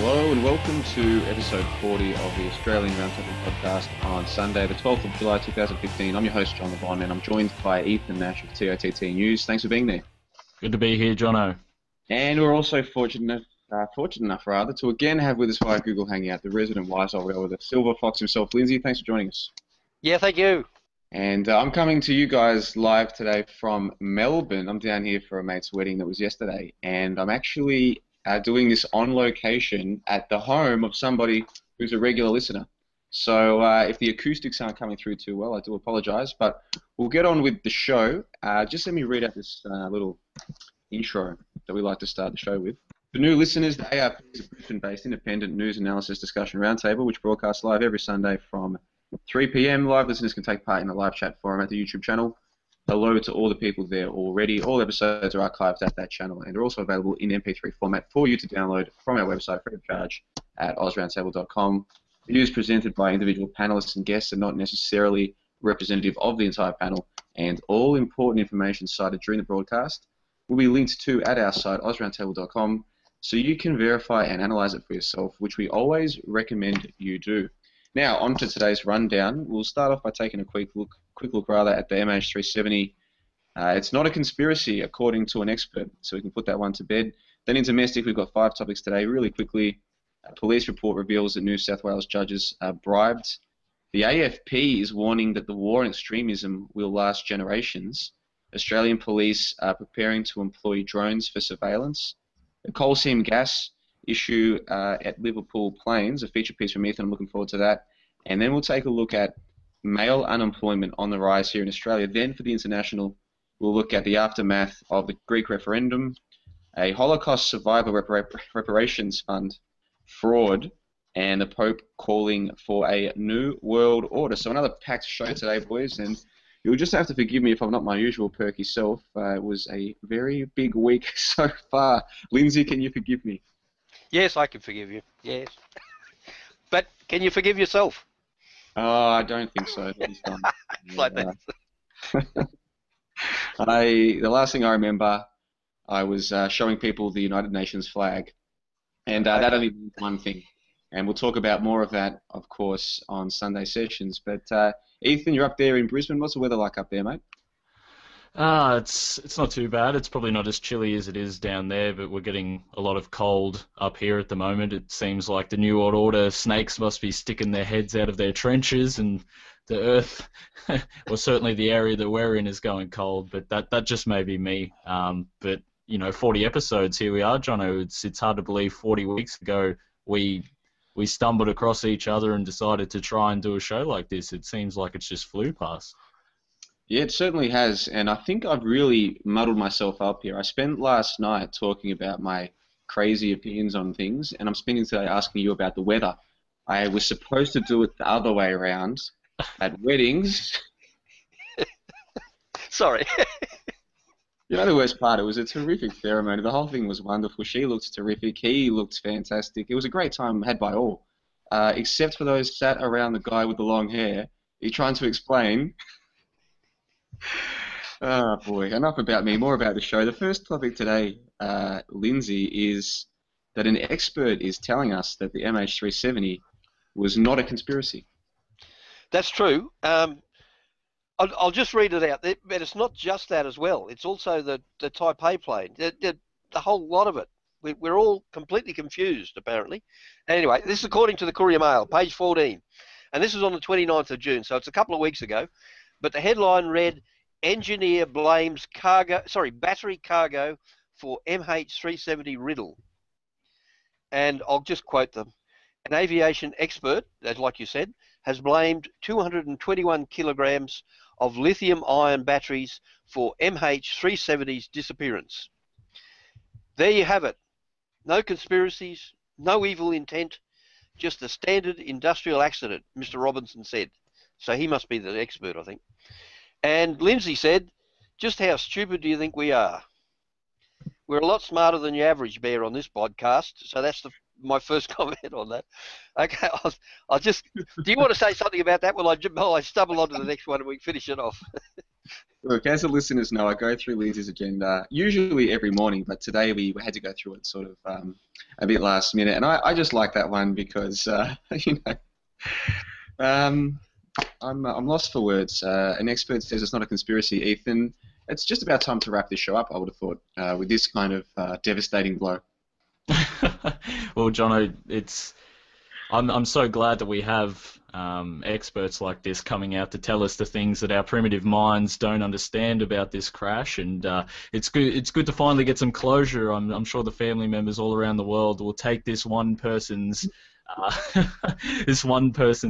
Hello and welcome to episode 40 of the Australian Roundtable Podcast on Sunday, the 12th of July 2015. I'm your host, Johnno, and I'm joined by Ethan Nash of TOTT News. Thanks for being there. Good to be here, Johnno. And we're also fortunate enough to again have with us via Google Hangout the resident wise old with the silver fox himself, Lindsay. Thanks for joining us. Yeah, thank you. And I'm coming to you guys live today from Melbourne. I'm down here for a mate's wedding that was yesterday, and I'm actually doing this on location at the home of somebody who's a regular listener. So if the acoustics aren't coming through too well, I do apologise, but we'll get on with the show. Just let me read out this little intro that we like to start the show with. For new listeners, the ARP is a Brisbane-based independent news analysis discussion roundtable which broadcasts live every Sunday from 3 p.m. Live listeners can take part in a live chat forum at the YouTube channel. Hello to all the people there already. All episodes are archived at that channel and are also available in MP3 format for you to download from our website free of charge at ausroundtable.com. Views presented by individual panelists and guests are not necessarily representative of the entire panel, and all important information cited during the broadcast will be linked to at our site ausroundtable.com so you can verify and analyze it for yourself, which we always recommend you do. Now, on to today's rundown. We'll start off by taking a quick look at the MH370. It's not a conspiracy, according to an expert, so we can put that one to bed. Then in domestic, we've got 5 topics today. Really quickly, a police report reveals that New South Wales judges are bribed. The AFP is warning that the war on extremism will last generations. Australian police are preparing to employ drones for surveillance. The coal seam gas issue at Liverpool Plains, a feature piece from Ethan. I'm looking forward to that. And then we'll take a look at male unemployment on the rise here in Australia. Then for the international, we'll look at the aftermath of the Greek referendum, a Holocaust survivor reparations fund, fraud, and the Pope calling for a new world order. So another packed show today, boys, and you'll just have to forgive me if I'm not my usual perky self. It was a very big week so far. Lindsay, can you forgive me? Yes, I can forgive you. Yes. But can you forgive yourself? Oh, I don't think so. This time. Like that. The last thing I remember, I was showing people the United Nations flag, and that only means one thing. And we'll talk about more of that, of course, on Sunday sessions. But Ethan, you're up there in Brisbane. What's the weather like up there, mate? It's not too bad. It's probably not as chilly as it is down there, but we're getting a lot of cold up here at the moment. It seems like the New World Order snakes must be sticking their heads out of their trenches, and the earth, or certainly the area that we're in, is going cold. But that just may be me. But 40 episodes, here we are, Johnno. It's hard to believe 40 weeks ago we stumbled across each other and decided to try and do a show like this. It seems like it's just flew past. Yeah, it certainly has, and I think I've really muddled myself up here. I spent last night talking about my crazy opinions on things, and I'm spending today asking you about the weather. I was supposed to do it the other way around at weddings. Sorry. You know the worst part? It was a terrific ceremony. The whole thing was wonderful. She looked terrific. He looked fantastic. It was a great time had by all, except for those sat around the guy with the long hair. He's trying to explain. Oh boy, enough about me, more about the show. The first topic today, Lindsay, is that an expert is telling us that the MH370 was not a conspiracy. That's true. I'll just read it out, but it's not just that as well. It's also the Taipei plane, the whole lot of it. We're all completely confused, apparently. Anyway, this is according to the Courier Mail, page 14. And this was on the 29th of June, so it's a couple of weeks ago. But the headline read, "Engineer blames battery cargo for MH370 riddle." And I'll just quote them. An aviation expert, as like you said, has blamed 221 kilograms of lithium-ion batteries for MH370's disappearance. There you have it. No conspiracies, no evil intent, just a standard industrial accident, Mr. Robinson said. So he must be the expert, I think. And Lindsay said, "Just how stupid do you think we are?" We're a lot smarter than your average bear on this podcast, so that's my first comment on that. Okay, I'll just. Do you want to say something about that? Well, I stumble on to the next one and we finish it off. Look, as the listeners know, I go through Lindsay's agenda usually every morning, but today we had to go through it sort of a bit last minute, and I just like that one because you know, I'm lost for words. An expert says it's not a conspiracy, Ethan. It's just about time to wrap this show up, I would have thought, with this kind of devastating blow. Well, Jono, I'm so glad that we have experts like this coming out to tell us the things that our primitive minds don't understand about this crash, and it's good to finally get some closure. I'm sure the family members all around the world will take this one person's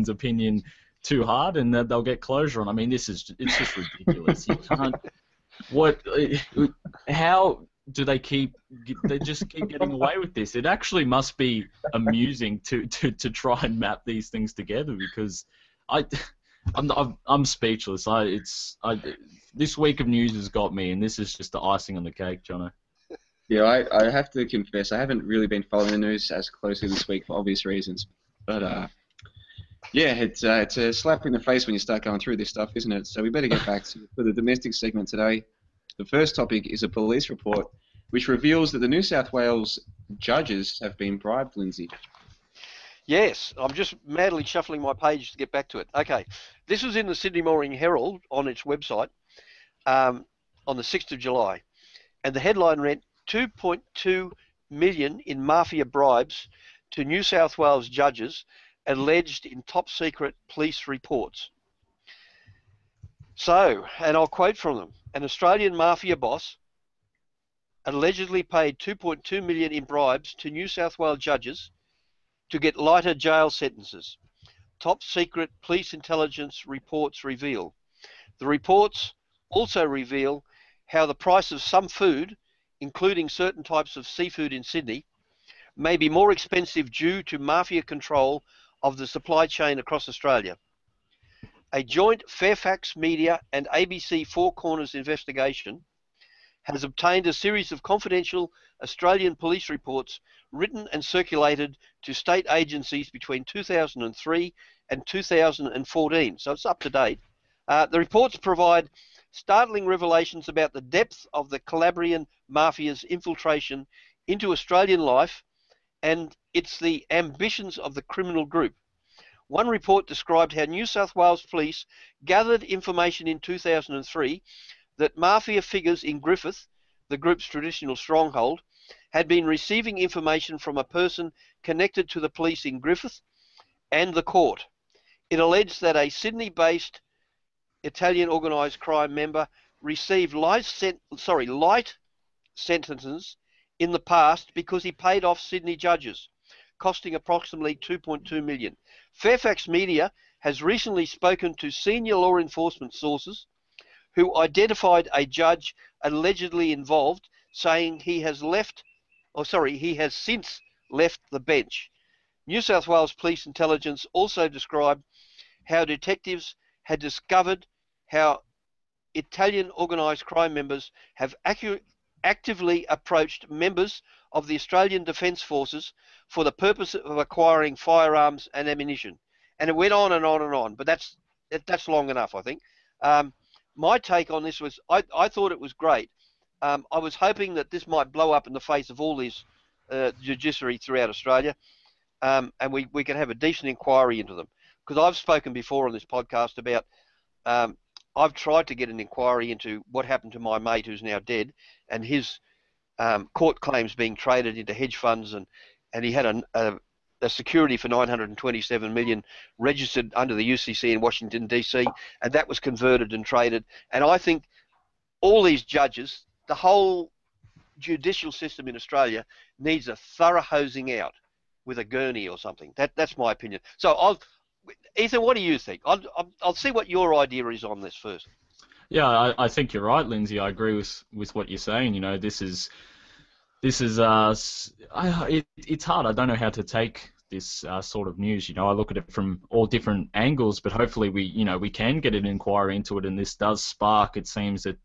opinion too hard, and that they'll get closure on. I mean, it's just ridiculous. You can't. How do they just keep getting away with this? It actually must be amusing to try and map these things together, because I'm speechless. This week of news has got me, and this is just the icing on the cake, Jono. Yeah, I have to confess, I haven't really been following the news as closely this week for obvious reasons, but yeah, it's a slap in the face when you start going through this stuff, isn't it? So we better get back to the domestic segment today. The first topic is a police report which reveals that the New South Wales judges have been bribed, Lindsay. Yes, I'm just madly shuffling my page to get back to it. Okay, this was in the Sydney Morning Herald on its website on the 6th of July, and the headline read, 2.2 million in mafia bribes to New South Wales judges alleged in top secret police reports. So, and I'll quote from them, an Australian mafia boss allegedly paid 2.2 million in bribes to New South Wales judges to get lighter jail sentences. Top secret police intelligence reports reveal. The reports also reveal how the price of some food, including certain types of seafood in Sydney, may be more expensive due to mafia control of the supply chain across Australia. A joint Fairfax Media and ABC Four Corners investigation has obtained a series of confidential Australian police reports written and circulated to state agencies between 2003 and 2014, so it's up to date. The reports provide startling revelations about the depth of the Calabrian mafia's infiltration into Australian life, and it's the ambitions of the criminal group. One report described how New South Wales police gathered information in 2003 that mafia figures in Griffith, the group's traditional stronghold, had been receiving information from a person connected to the police in Griffith and the court. It alleged that a Sydney-based Italian organised crime member received light sentences in the past because he paid off Sydney judges, costing approximately 2.2 million. Fairfax Media has recently spoken to senior law enforcement sources who identified a judge allegedly involved, saying he has since left the bench. New South Wales Police Intelligence also described how detectives had discovered how Italian organised crime members have actively approached members of the Australian Defence Forces for the purpose of acquiring firearms and ammunition. And it went on and on and on, but that's long enough, I think. My take on this was, I thought it was great. I was hoping that this might blow up in the face of all this judiciary throughout Australia, and we could have a decent inquiry into them. Because I've spoken before on this podcast about, I've tried to get an inquiry into what happened to my mate who's now dead, and his court claims being traded into hedge funds, and he had a security for 927 million registered under the UCC in Washington DC, and that was converted and traded. And I think all these judges, the whole judicial system in Australia, needs a thorough hosing out with a gurney or something. That's my opinion. So Ethan, what do you think? I'll see what your idea is on this first. Yeah, I think you're right, Lindsay. I agree with what you're saying. You know, this is it's hard. I don't know how to take this sort of news. You know, I look at it from all different angles, but hopefully we can get an inquiry into it, and this does spark. It seems that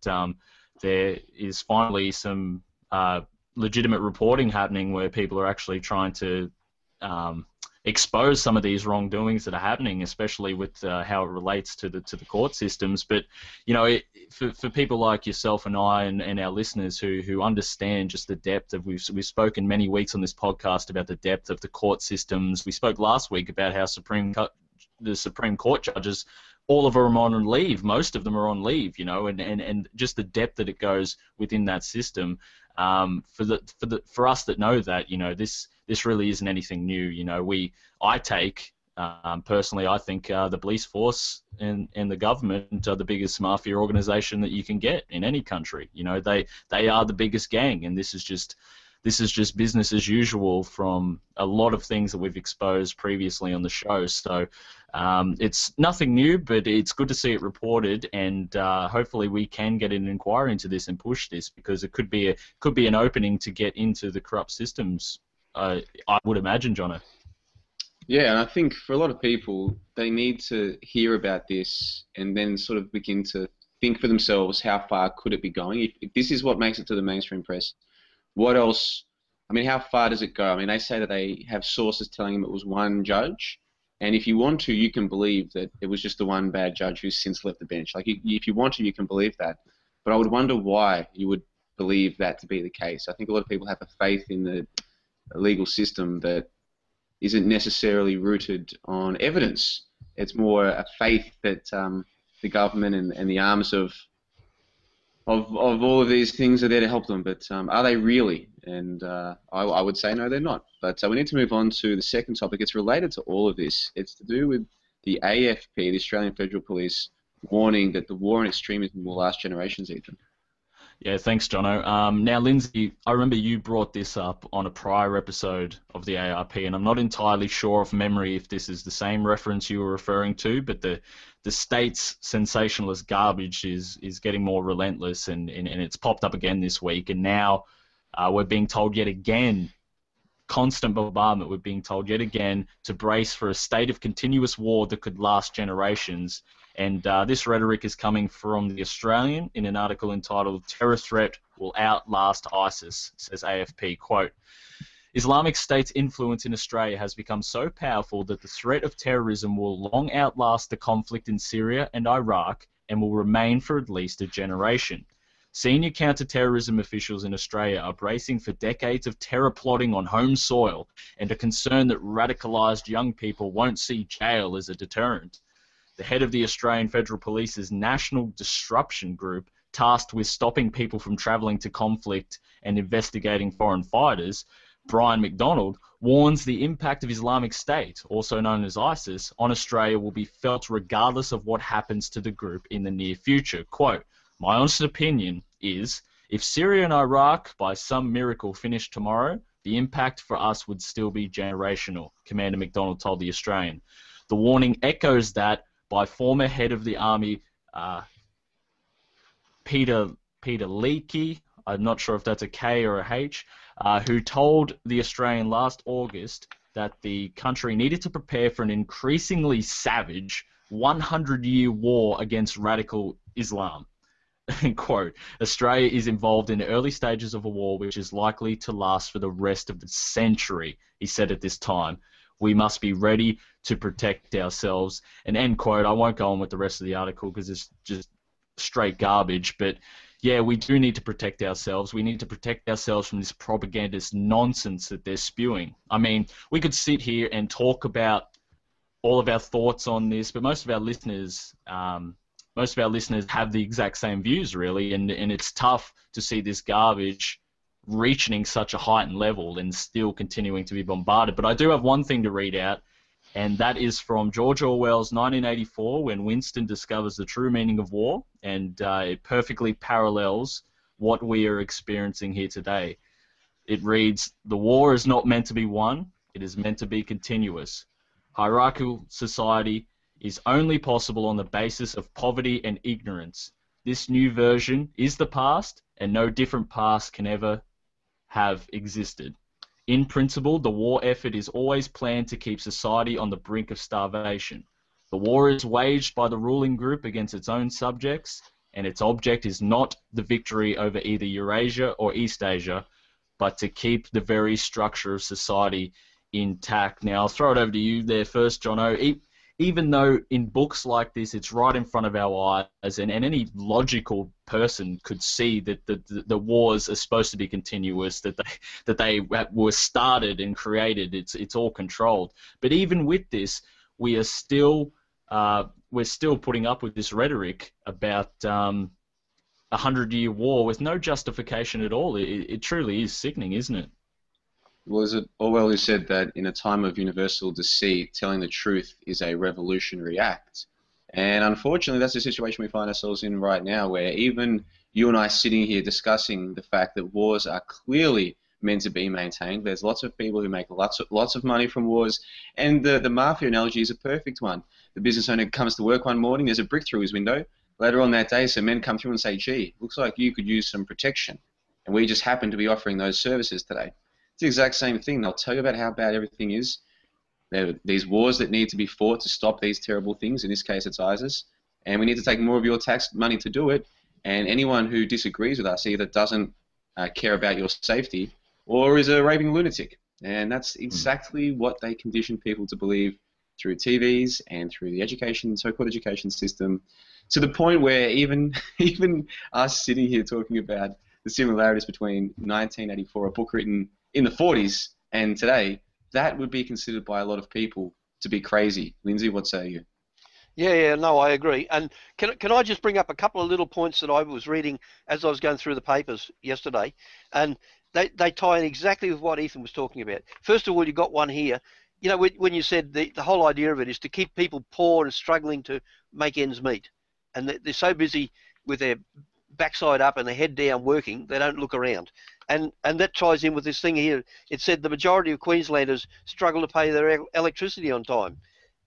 there is finally some legitimate reporting happening where people are actually trying to expose some of these wrongdoings that are happening, especially with how it relates to the court systems. But for people like yourself and I and our listeners who understand just the depth of, we've spoken many weeks on this podcast about the depth of the court systems. We spoke last week about how the Supreme Court judges, all of them are on leave. Most of them are on leave, and just the depth that it goes within that system. For us that know that, this really isn't anything new. Personally, I think the police force and the government are the biggest mafia organization that you can get in any country. They are the biggest gang, and this is just business as usual from a lot of things that we've exposed previously on the show. So it's nothing new, but it's good to see it reported, and hopefully we can get an inquiry into this and push this, because it could be an opening to get into the corrupt systems. I would imagine, Johnno. Yeah, and I think for a lot of people, they need to hear about this and then sort of begin to think for themselves, how far could it be going? If this is what makes it to the mainstream press, what else? I mean, how far does it go? I mean, they say that they have sources telling them it was one judge, and if you want to, you can believe that it was just the one bad judge who's since left the bench. Like, if you want to, you can believe that. But I would wonder why you would believe that to be the case. I think a lot of people have a faith in the legal system that isn't necessarily rooted on evidence. It's more a faith that the government and the arms of all of these things are there to help them. But are they really? And I would say no, they're not. But we need to move on to the second topic. It's related to all of this. It's to do with the AFP, the Australian Federal Police, warning that the war on extremism will last generations, Ethan. Yeah, thanks, Johnno. Now, Lindsay, I remember you brought this up on a prior episode of the ARP, and I'm not entirely sure of memory if this is the same reference you were referring to, but the state's sensationalist garbage is getting more relentless, and it's popped up again this week, and now we're being told yet again, constant bombardment, we're being told yet again to brace for a state of continuous war that could last generations. And this rhetoric is coming from The Australian in an article entitled "Terror Threat Will Outlast ISIS," says AFP, quote, "Islamic State's influence in Australia has become so powerful that the threat of terrorism will long outlast the conflict in Syria and Iraq and will remain for at least a generation. Senior counter-terrorism officials in Australia are bracing for decades of terror plotting on home soil and are concerned that radicalised young people won't see jail as a deterrent. The head of the Australian Federal Police's National Disruption Group, tasked with stopping people from travelling to conflict and investigating foreign fighters, Brian McDonald, warns the impact of Islamic State, also known as ISIS, on Australia will be felt regardless of what happens to the group in the near future. Quote, "My honest opinion is, if Syria and Iraq by some miracle finish tomorrow, the impact for us would still be generational," Commander McDonald told The Australian. The warning echoes that by former head of the Army, Peter Leakey, I'm not sure if that's a K or a H, who told The Australian last August that the country needed to prepare for an increasingly savage 100-year war against radical Islam. Quote, "Australia is involved in the early stages of a war which is likely to last for the rest of the century," he said at this time. "We must be ready to protect ourselves." And end quote. I won't go on with the rest of the article because it's just straight garbage. But yeah, we do need to protect ourselves. We need to protect ourselves from this propagandist nonsense that they're spewing. I mean, we could sit here and talk about all of our thoughts on this, but most of our listeners have the exact same views, really, and it's tough to see this garbage reaching such a heightened level and still continuing to be bombarded. But I do have one thing to read out, and that is from George Orwell's 1984, when Winston discovers the true meaning of war, and it perfectly parallels what we are experiencing here today. It reads, "The war is not meant to be won, it is meant to be continuous. Hierarchical society is only possible on the basis of poverty and ignorance. This new version is the past, and no different past can ever have existed. In principle, the war effort is always planned to keep society on the brink of starvation. The war is waged by the ruling group against its own subjects, and its object is not the victory over either Eurasia or East Asia, but to keep the very structure of society intact. Now, I'll throw it over to you there first, Jono. Even though in books like this, it's right in front of our eyes, and any logical person could see that the wars are supposed to be continuous, that they were started and created. It's all controlled. But even with this, we're still putting up with this rhetoric about 100-year war with no justification at all. It truly is sickening, isn't it? Well, is it Orwell who said that in a time of universal deceit, telling the truth is a revolutionary act? And unfortunately, that's the situation we find ourselves in right now, where even you and I sitting here discussing the fact that wars are clearly meant to be maintained. There's lots of people who make lots of money from wars, and the mafia analogy is a perfect one. The business owner comes to work one morning, there's a brick through his window. Later on that day, some men come through and say, gee, looks like you could use some protection. And we just happen to be offering those services today. It's the exact same thing. They'll tell you about how bad everything is. There are these wars that need to be fought to stop these terrible things. In this case, it's ISIS. And we need to take more of your tax money to do it. And anyone who disagrees with us either doesn't care about your safety or is a raving lunatic. And that's exactly what they condition people to believe through TVs and through the so-called education system, to the point where even us sitting here talking about the similarities between 1984, a book written in the 40s, and today, that would be considered by a lot of people to be crazy. Lindsay, what say you? Yeah, no, I agree. And can I just bring up a couple of little points that I was reading as I was going through the papers yesterday, and they tie in exactly with what Ethan was talking about. First of all, you got one here. You know, when you said the whole idea of it is to keep people poor and struggling to make ends meet, and they're so busy with their backside up and their head down working, they don't look around. And that ties in with this thing here. It said the majority of Queenslanders struggle to pay their electricity on time,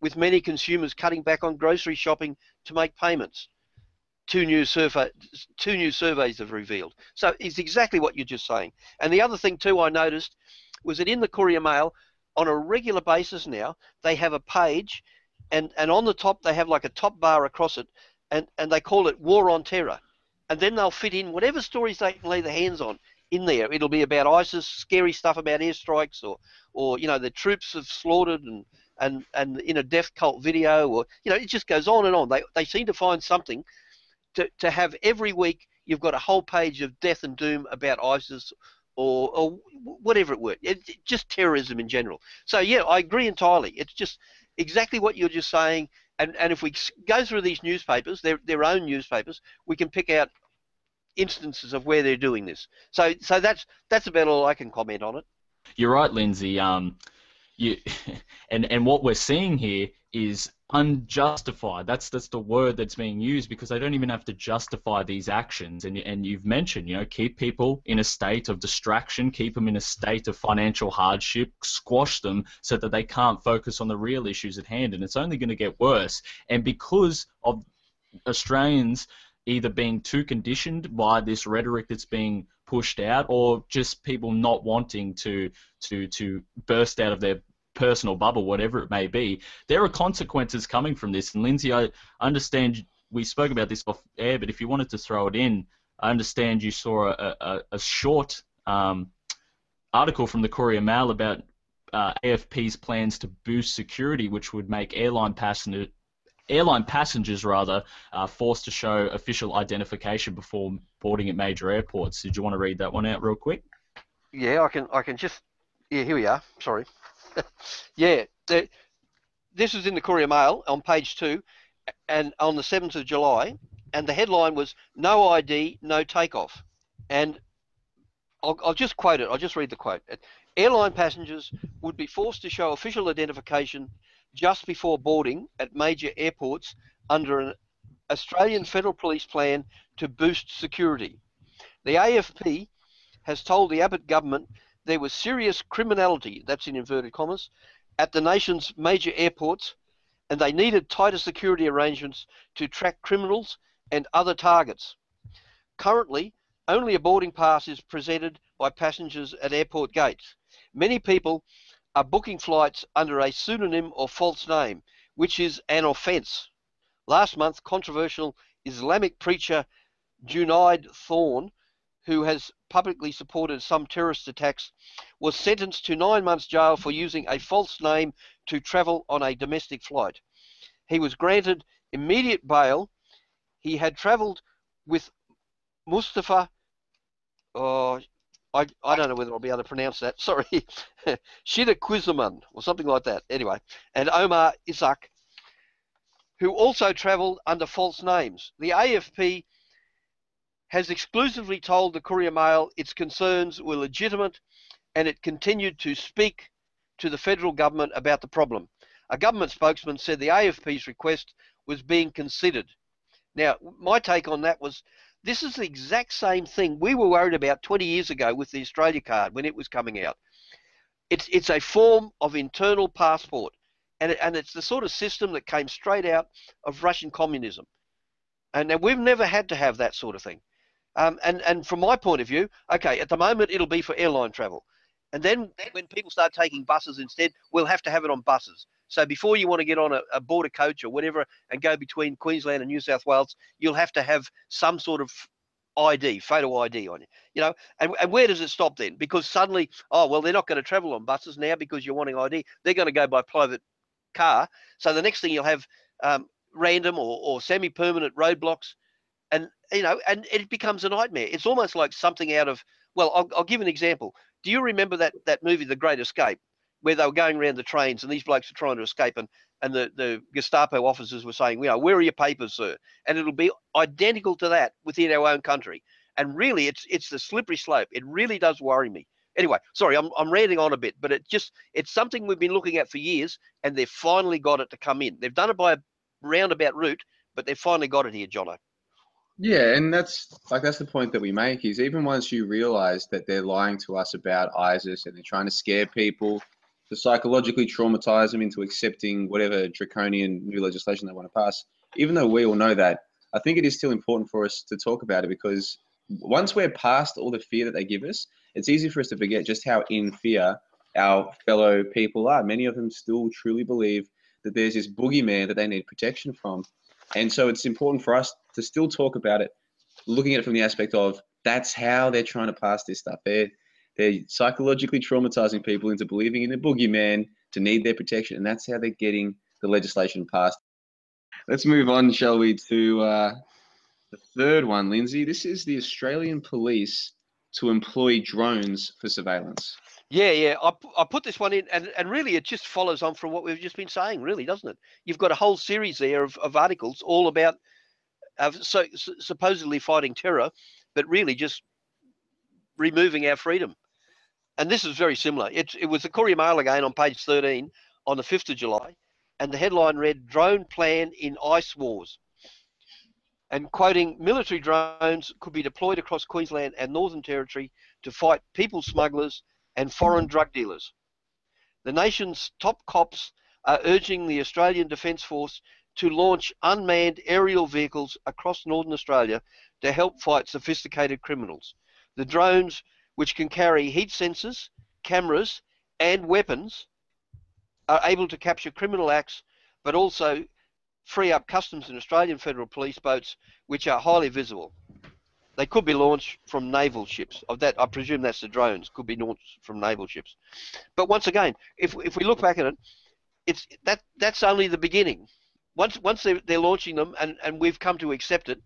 with many consumers cutting back on grocery shopping to make payments. Two new surveys have revealed. So it's exactly what you're just saying. And the other thing too I noticed was that in the Courier Mail, on a regular basis now, they have a page, and on the top they have like a top bar across it, and they call it War on Terror. And then they'll fit in whatever stories they can lay their hands on in there. It'll be about ISIS, scary stuff about airstrikes, or you know, the troops have slaughtered and in a death cult video, or you know, it just goes on and on. They seem to find something to have every week. You've got a whole page of death and doom about ISIS or whatever it were. It's just terrorism in general. So yeah, I agree entirely. It's just exactly what you're just saying. And if we go through these newspapers, their own newspapers, we can pick out instances of where they're doing this. So that's about all I can comment on it. You're right, Lindsay. And what we're seeing here is unjustified. That's the word that's being used, because they don't even have to justify these actions. And you've mentioned, you know, keep people in a state of distraction, keep them in a state of financial hardship, squash them so that they can't focus on the real issues at hand. And it's only going to get worse. And because of Australians either being too conditioned by this rhetoric that's being pushed out, or just people not wanting to burst out of their personal bubble, whatever it may be, there are consequences coming from this. And Lindsay, I understand we spoke about this off air, but if you wanted to throw it in, I understand you saw a short article from the Courier Mail about AFP's plans to boost security, which would make airline passengers forced to show official identification before boarding at major airports. Did you want to read that one out real quick? Yeah, I can just. Yeah, here we are. Sorry. Yeah, this is in the Courier Mail on page 2, and on the 7th of July, and the headline was "No ID, no takeoff," and I'll just quote it. I'll just read the quote. Airline passengers would be forced to show official identification just before boarding at major airports under an Australian Federal Police plan to boost security. The AFP has told the Abbott government there was serious criminality, that's in inverted commas, at the nation's major airports, and they needed tighter security arrangements to track criminals and other targets. Currently, only a boarding pass is presented by passengers at airport gates. Many people are booking flights under a pseudonym or false name, which is an offence. Last month, controversial Islamic preacher Junaid Thorne, who has publicly supported some terrorist attacks, was sentenced to 9 months jail for using a false name to travel on a domestic flight. He was granted immediate bail. He had travelled with Mustafa, I don't know whether I'll be able to pronounce that, sorry, Shida or something like that, anyway, and Omar Isaac, who also travelled under false names. The AFP has exclusively told the Courier Mail its concerns were legitimate, and it continued to speak to the federal government about the problem. A government spokesman said the AFP's request was being considered. Now, my take on that was, this is the exact same thing we were worried about 20 years ago with the Australia card when it was coming out. It's a form of internal passport, and it's the sort of system that came straight out of Russian communism. And we've never had to have that sort of thing. And from my point of view, okay, at the moment it'll be for airline travel. And then when people start taking buses instead, we'll have to have it on buses. So before you want to get on a border coach or whatever and go between Queensland and New South Wales, you'll have to have some sort of ID, photo ID on you. You know, and where does it stop then? Because suddenly, oh, well, they're not going to travel on buses now because you're wanting ID. They're going to go by private car. So the next thing you'll have random or semi-permanent roadblocks. And, you know, and it becomes a nightmare. It's almost like something out of, well, I'll give an example. Do you remember that movie, The Great Escape, where they were going around the trains and these blokes were trying to escape and the Gestapo officers were saying, you know, where are your papers, sir? And it'll be identical to that within our own country. And really, it's the slippery slope. It really does worry me. Anyway, sorry, I'm ranting on a bit, but it's something we've been looking at for years, and they've finally got it to come in. They've done it by a roundabout route, but they've finally got it here, Johnno. Yeah, and that's the point that we make, is even once you realize that they're lying to us about ISIS and they're trying to scare people, to psychologically traumatize them into accepting whatever draconian new legislation they want to pass, even though we all know that, I think it is still important for us to talk about it, because once we're past all the fear that they give us, it's easy for us to forget just how in fear our fellow people are. Many of them still truly believe that there's this boogeyman that they need protection from. And so it's important for us to still talk about it, looking at it from the aspect of that's how they're trying to pass this stuff. They're psychologically traumatizing people into believing in a boogeyman to need their protection, and that's how they're getting the legislation passed. Let's move on, shall we, to the third one, Lindsay. This is the Australian police to employ drones for surveillance. Yeah. I put this one in, and really it just follows on from what we've just been saying, really, doesn't it? You've got a whole series there of articles all about supposedly fighting terror, but really just removing our freedom. And this is very similar. It was the Courier Mail again on page 13 on the 5th of July, and the headline read, "Drone Plan in Ice Wars." And quoting, military drones could be deployed across Queensland and Northern Territory to fight people smugglers and foreign drug dealers. The nation's top cops are urging the Australian Defence Force to launch unmanned aerial vehicles across Northern Australia to help fight sophisticated criminals. The drones, which can carry heat sensors, cameras, and weapons, are able to capture criminal acts, but also free up Customs and Australian Federal Police boats, which are highly visible. They could be launched from naval ships. Of that, I presume that's the drones, could be launched from naval ships. But once again, if we look back at it, that's only the beginning. Once they're launching them and we've come to accept it,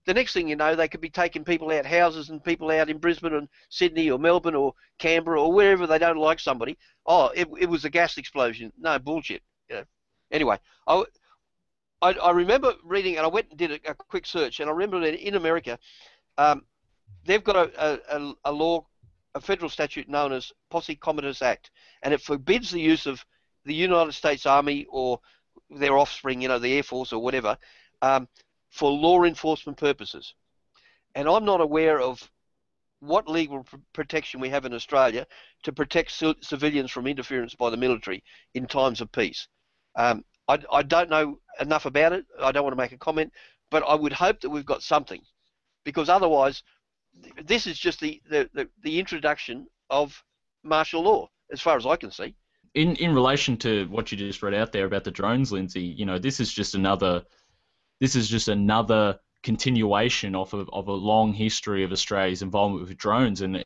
the next thing you know, they could be taking people out houses and people out in Brisbane and Sydney or Melbourne or Canberra or wherever they don't like somebody. Oh, it was a gas explosion. No, bullshit. You know. Anyway, I remember reading, and I went and did a quick search, and I remember that in America, they've got a law, a federal statute known as Posse Comitatus Act, and it forbids the use of the United States Army or their offspring, you know, the Air Force or whatever, for law enforcement purposes. And I'm not aware of what legal protection we have in Australia to protect civilians from interference by the military in times of peace. I don't know enough about it. I don't want to make a comment, but I would hope that we've got something, because otherwise this is just the introduction of martial law, as far as I can see. In relation to what you just read out there about the drones, Lindsay, you know, this is just another continuation of a long history of Australia's involvement with drones, and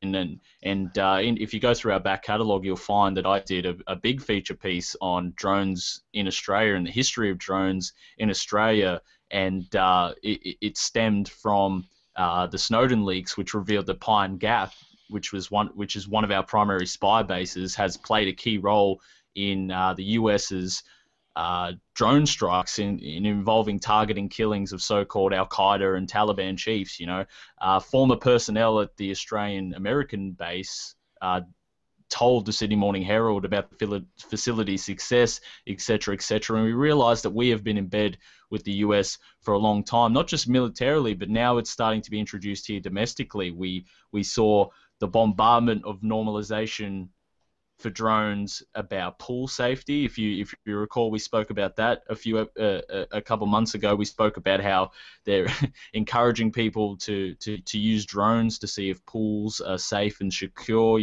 if you go through our back catalogue, you'll find that I did a big feature piece on drones in Australia and the history of drones in Australia, and it stemmed from the Snowden leaks, which revealed that Pine Gap, which is one of our primary spy bases, has played a key role in the US's drone strikes in involving targeting killings of so-called Al-Qaeda and Taliban chiefs. Former personnel at the Australian American base told the Sydney Morning Herald about the facility's success, etc., etc. And we realised that we have been in bed with the US for a long time, not just militarily, but now it's starting to be introduced here domestically. We saw the bombardment of normalisation for drones about pool safety. If you recall, we spoke about that a couple months ago. We spoke about how they're encouraging people to use drones to see if pools are safe and secure.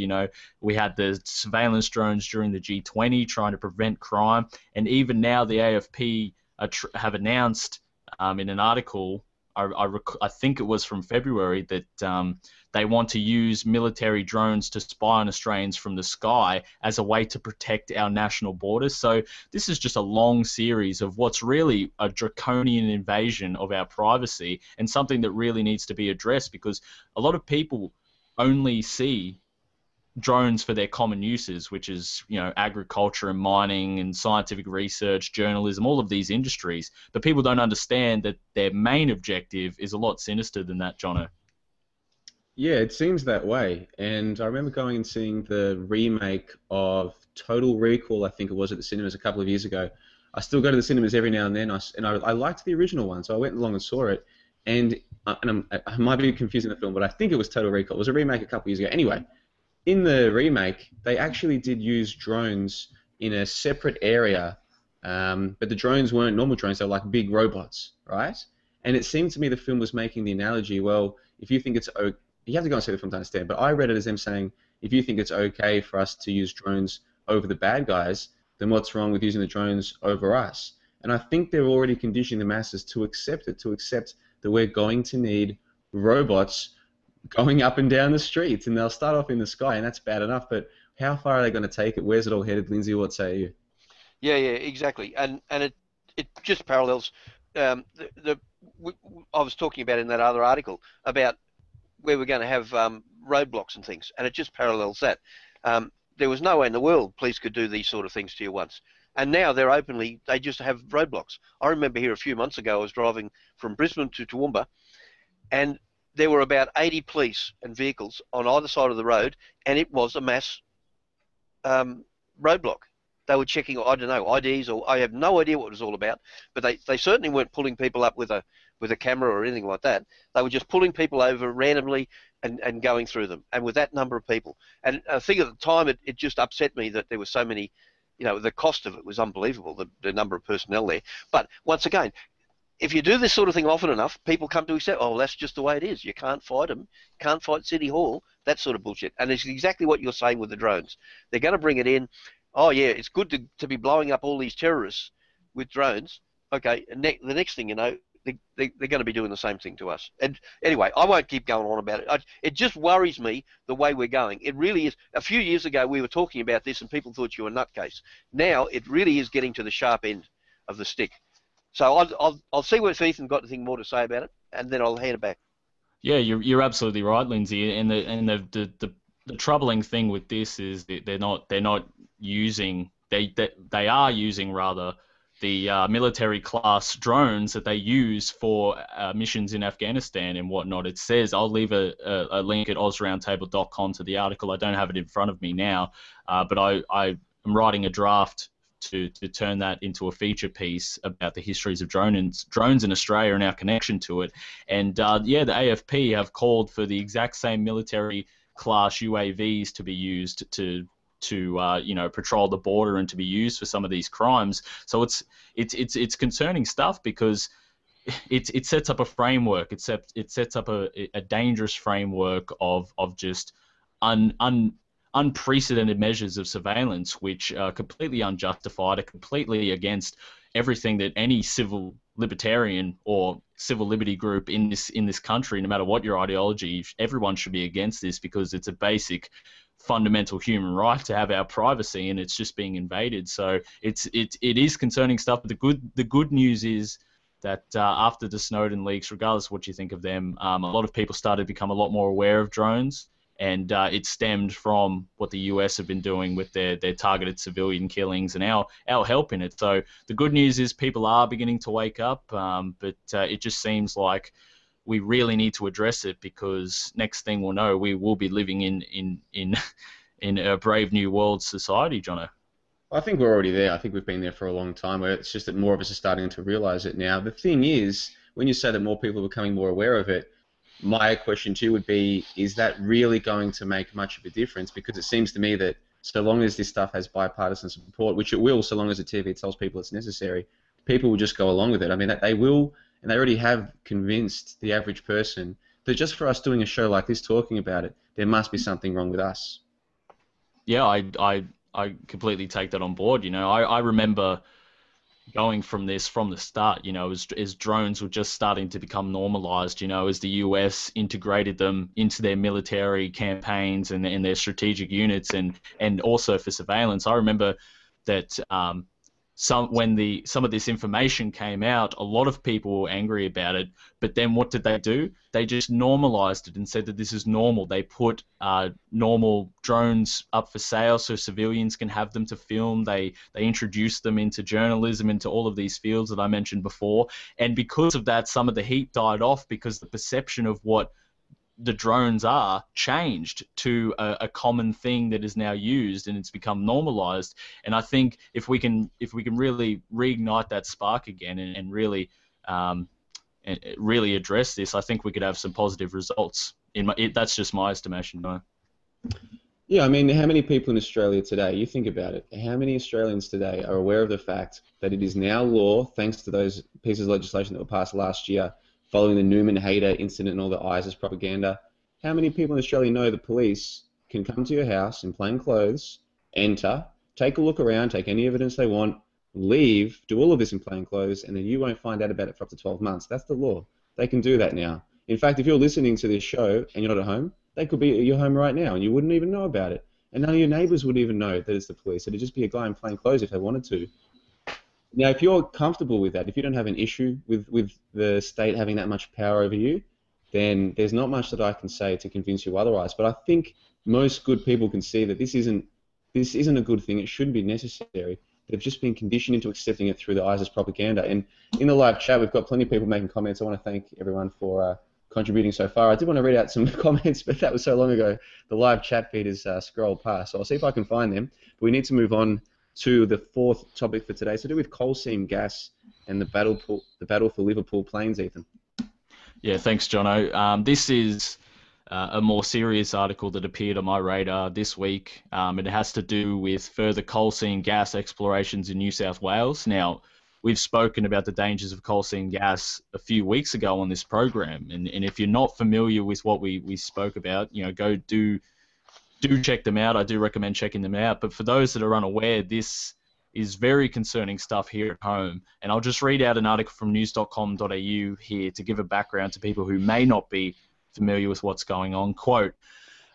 We had the surveillance drones during the G20 trying to prevent crime, and even now the AFP have announced in an article, I think it was from February, that they want to use military drones to spy on Australians from the sky as a way to protect our national borders. So this is just a long series of what's really a draconian invasion of our privacy, and something that really needs to be addressed, because a lot of people only see drones for their common uses, which is agriculture and mining and scientific research, journalism, all of these industries. But people don't understand that their main objective is a lot sinister than that, Johnno. Yeah, it seems that way. And I remember going and seeing the remake of Total Recall, I think it was, at the cinemas a couple of years ago. I still go to the cinemas every now and then, and I liked the original one, so I went along and saw it. And I might be confusing the film, but I think it was Total Recall. It was a remake a couple of years ago. Anyway, in the remake, they actually did use drones in a separate area, but the drones weren't normal drones. They were like big robots, right? And it seemed to me the film was making the analogy, well, if you think it's okay, you have to go and see the film to understand, but I read it as them saying, if you think it's okay for us to use drones over the bad guys, then what's wrong with using the drones over us? And I think they're already conditioning the masses to accept it, to accept that we're going to need robots going up and down the streets, and they'll start off in the sky, and that's bad enough, but how far are they going to take it? Where's it all headed? Lindsay, what say you? Yeah, exactly. And it just parallels I was talking about in that other article about where we're going to have roadblocks and things, and it just parallels that. There was no way in the world police could do these sort of things to you once, and now they just have roadblocks. I remember here a few months ago, I was driving from Brisbane to Toowoomba, and there were about 80 police and vehicles on either side of the road, and it was a mass roadblock. They were checking, I don't know, IDs, or I have no idea what it was all about, but they certainly weren't pulling people up with a camera or anything like that. They were just pulling people over randomly and going through them, and with that number of people. And I think at the time it just upset me that there were so many, the cost of it was unbelievable, the number of personnel there. But once again, if you do this sort of thing often enough, people come to accept, oh, that's just the way it is. You can't fight them. You can't fight City Hall. That sort of bullshit. And it's exactly what you're saying with the drones. They're going to bring it in. Oh, yeah, it's good to be blowing up all these terrorists with drones. Okay, and the next thing you know, they're going to be doing the same thing to us. And anyway, I won't keep going on about it. It just worries me the way we're going. It really is. A few years ago, we were talking about this and people thought you were a nutcase. Now, it really is getting to the sharp end of the stick. So I'll see what Ethan got anything more to say about it, and then I'll hand it back. Yeah, you're absolutely right, Lindsay. And the troubling thing with this is that they are using rather the military class drones that they use for missions in Afghanistan and whatnot. It says, I'll leave a link at AusRoundtable.com to the article. I don't have it in front of me now, but I am writing a draft to turn that into a feature piece about the histories of drones in Australia and our connection to it. And the AFP have called for the exact same military class UAVs to be used to patrol the border and to be used for some of these crimes. So it's concerning stuff, because it sets up a framework. It sets up a dangerous framework of just unprecedented measures of surveillance, which are completely unjustified, are completely against everything that any civil libertarian or civil liberty group in this country, no matter what your ideology, everyone should be against this, because it's a basic fundamental human right to have our privacy, and it's just being invaded. So it is concerning stuff. But the good news is that after the Snowden leaks, regardless of what you think of them, a lot of people started to become a lot more aware of drones, and it stemmed from what the US have been doing with their targeted civilian killings and our help in it. So the good news is people are beginning to wake up, but it just seems like we really need to address it, because next thing we'll know, we will be living in a brave new world society, Jono. I think we're already there. I think we've been there for a long time. Where it's just that more of us are starting to realise it now. The thing is, when you say that more people are becoming more aware of it, my question to you would be, is that really going to make much of a difference? Because it seems to me that so long as this stuff has bipartisan support, which it will, so long as the TV tells people it's necessary, people will just go along with it. I mean, they will, and they already have convinced the average person that just for us doing a show like this, talking about it, there must be something wrong with us. Yeah, I completely take that on board. I remember going from this from the start, as drones were just starting to become normalized, as the US integrated them into their military campaigns and their strategic units, and also for surveillance. I remember that when some of this information came out, a lot of people were angry about it. But then what did they do? They just normalized it and said that this is normal. They put normal drones up for sale so civilians can have them to film. They introduced them into journalism, into all of these fields that I mentioned before. And because of that, some of the heat died off, because the perception of what the drones are changed to a common thing that is now used, and it's become normalized. And I think if we can really reignite that spark again and really address this, I think we could have some positive results. That's just my estimation, though. Yeah, I mean, how many people in Australia today, you think about it, how many Australians today are aware of the fact that it is now law, thanks to those pieces of legislation that were passed last year, following the Newman Hayter incident and all the ISIS propaganda? How many people in Australia know the police can come to your house in plain clothes, enter, take a look around, take any evidence they want, leave, do all of this in plain clothes, and then you won't find out about it for up to 12 months? That's the law. They can do that now. In fact, if you're listening to this show and you're not at home, they could be at your home right now and you wouldn't even know about it. And none of your neighbours would even know that it's the police. It'd just be a guy in plain clothes if they wanted to. Now, if you're comfortable with that, if you don't have an issue with the state having that much power over you, then there's not much that I can say to convince you otherwise. But I think most good people can see that this isn't a good thing. It shouldn't be necessary. They've just been conditioned into accepting it through the ISIS propaganda. And in the live chat, we've got plenty of people making comments. I want to thank everyone for contributing so far. I did want to read out some comments, but that was so long ago. The live chat feed has scrolled past, so I'll see if I can find them. But we need to move on to the fourth topic for today, to do with coal seam gas and the battle for Liverpool Plains, Ethan. Yeah, thanks, Jono. This is a more serious article that appeared on my radar this week. It has to do with further coal seam gas explorations in New South Wales. Now, we've spoken about the dangers of coal seam gas a few weeks ago on this program, and if you're not familiar with what we spoke about, go do check them out. I do recommend checking them out. But for those that are unaware, this is very concerning stuff here at home. And I'll just read out an article from news.com.au here to give a background to people who may not be familiar with what's going on. Quote,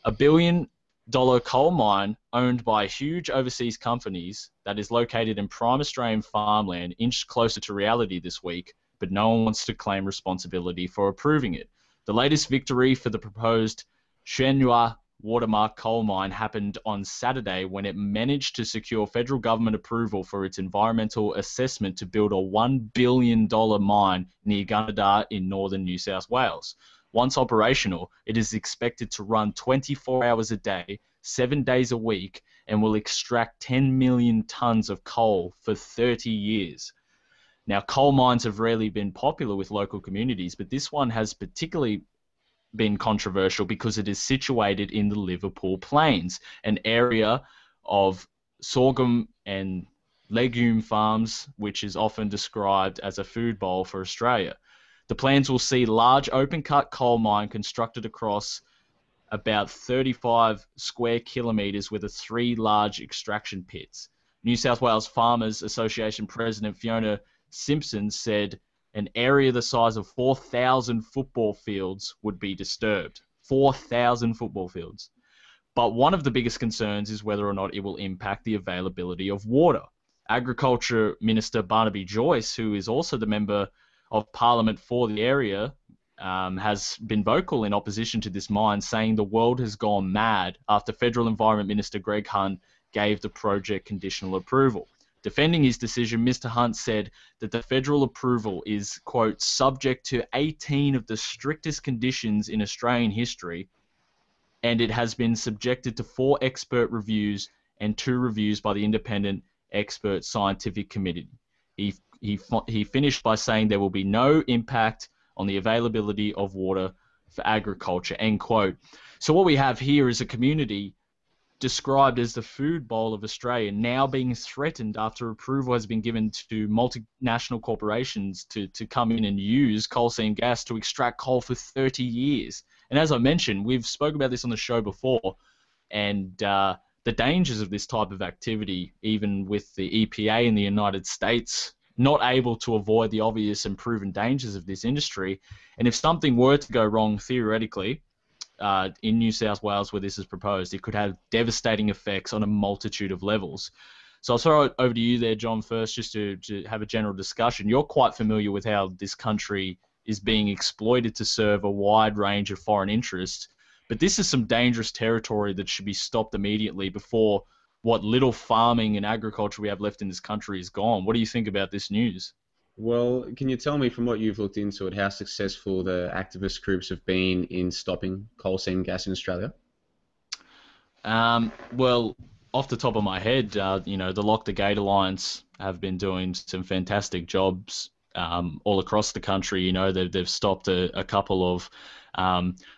"A $1 billion coal mine owned by huge overseas companies that is located in prime Australian farmland inched closer to reality this week, but no one wants to claim responsibility for approving it. The latest victory for the proposed Shenhua Watermark coal mine happened on Saturday when it managed to secure federal government approval for its environmental assessment to build a $1 billion mine near Gunnedah in northern New South Wales. Once operational, it is expected to run 24 hours a day, 7 days a week, and will extract 10 million tonnes of coal for 30 years. Now, coal mines have rarely been popular with local communities, but this one has particularly been controversial because it is situated in the Liverpool Plains, an area of sorghum and legume farms, which is often described as a food bowl for Australia. The plans will see large open-cut coal mine constructed across about 35 square kilometres with 3 large extraction pits. New South Wales Farmers Association President Fiona Simpson said an area the size of 4,000 football fields would be disturbed. 4,000 football fields. But one of the biggest concerns is whether or not it will impact the availability of water. Agriculture Minister Barnaby Joyce, who is also the Member of Parliament for the area, has been vocal in opposition to this mine, saying the world has gone mad after Federal Environment Minister Greg Hunt gave the project conditional approval. Defending his decision, Mr. Hunt said that the federal approval is, quote, subject to 18 of the strictest conditions in Australian history, and it has been subjected to 4 expert reviews and 2 reviews by the Independent Expert Scientific Committee. He finished by saying there will be no impact on the availability of water for agriculture, end quote. So what we have here is a community described as the food bowl of Australia now being threatened after approval has been given to multinational corporations to come in and use coal seam gas to extract coal for 30 years. And as I mentioned, we've spoken about this on the show before, and the dangers of this type of activity, even with the EPA in the United States not able to avoid the obvious and proven dangers of this industry. And if something were to go wrong, theoretically, in New South Wales where this is proposed, it could have devastating effects on a multitude of levels. So I'll throw it over to you there, John, first, just to have a general discussion. You're quite familiar with how this country is being exploited to serve a wide range of foreign interests, but this is some dangerous territory that should be stopped immediately before what little farming and agriculture we have left in this country is gone. What do you think about this news? Well, can you tell me from what you've looked into it how successful the activist groups have been in stopping coal seam gas in Australia? Well, off the top of my head, the Lock the Gate Alliance have been doing some fantastic jobs all across the country. They've stopped a couple of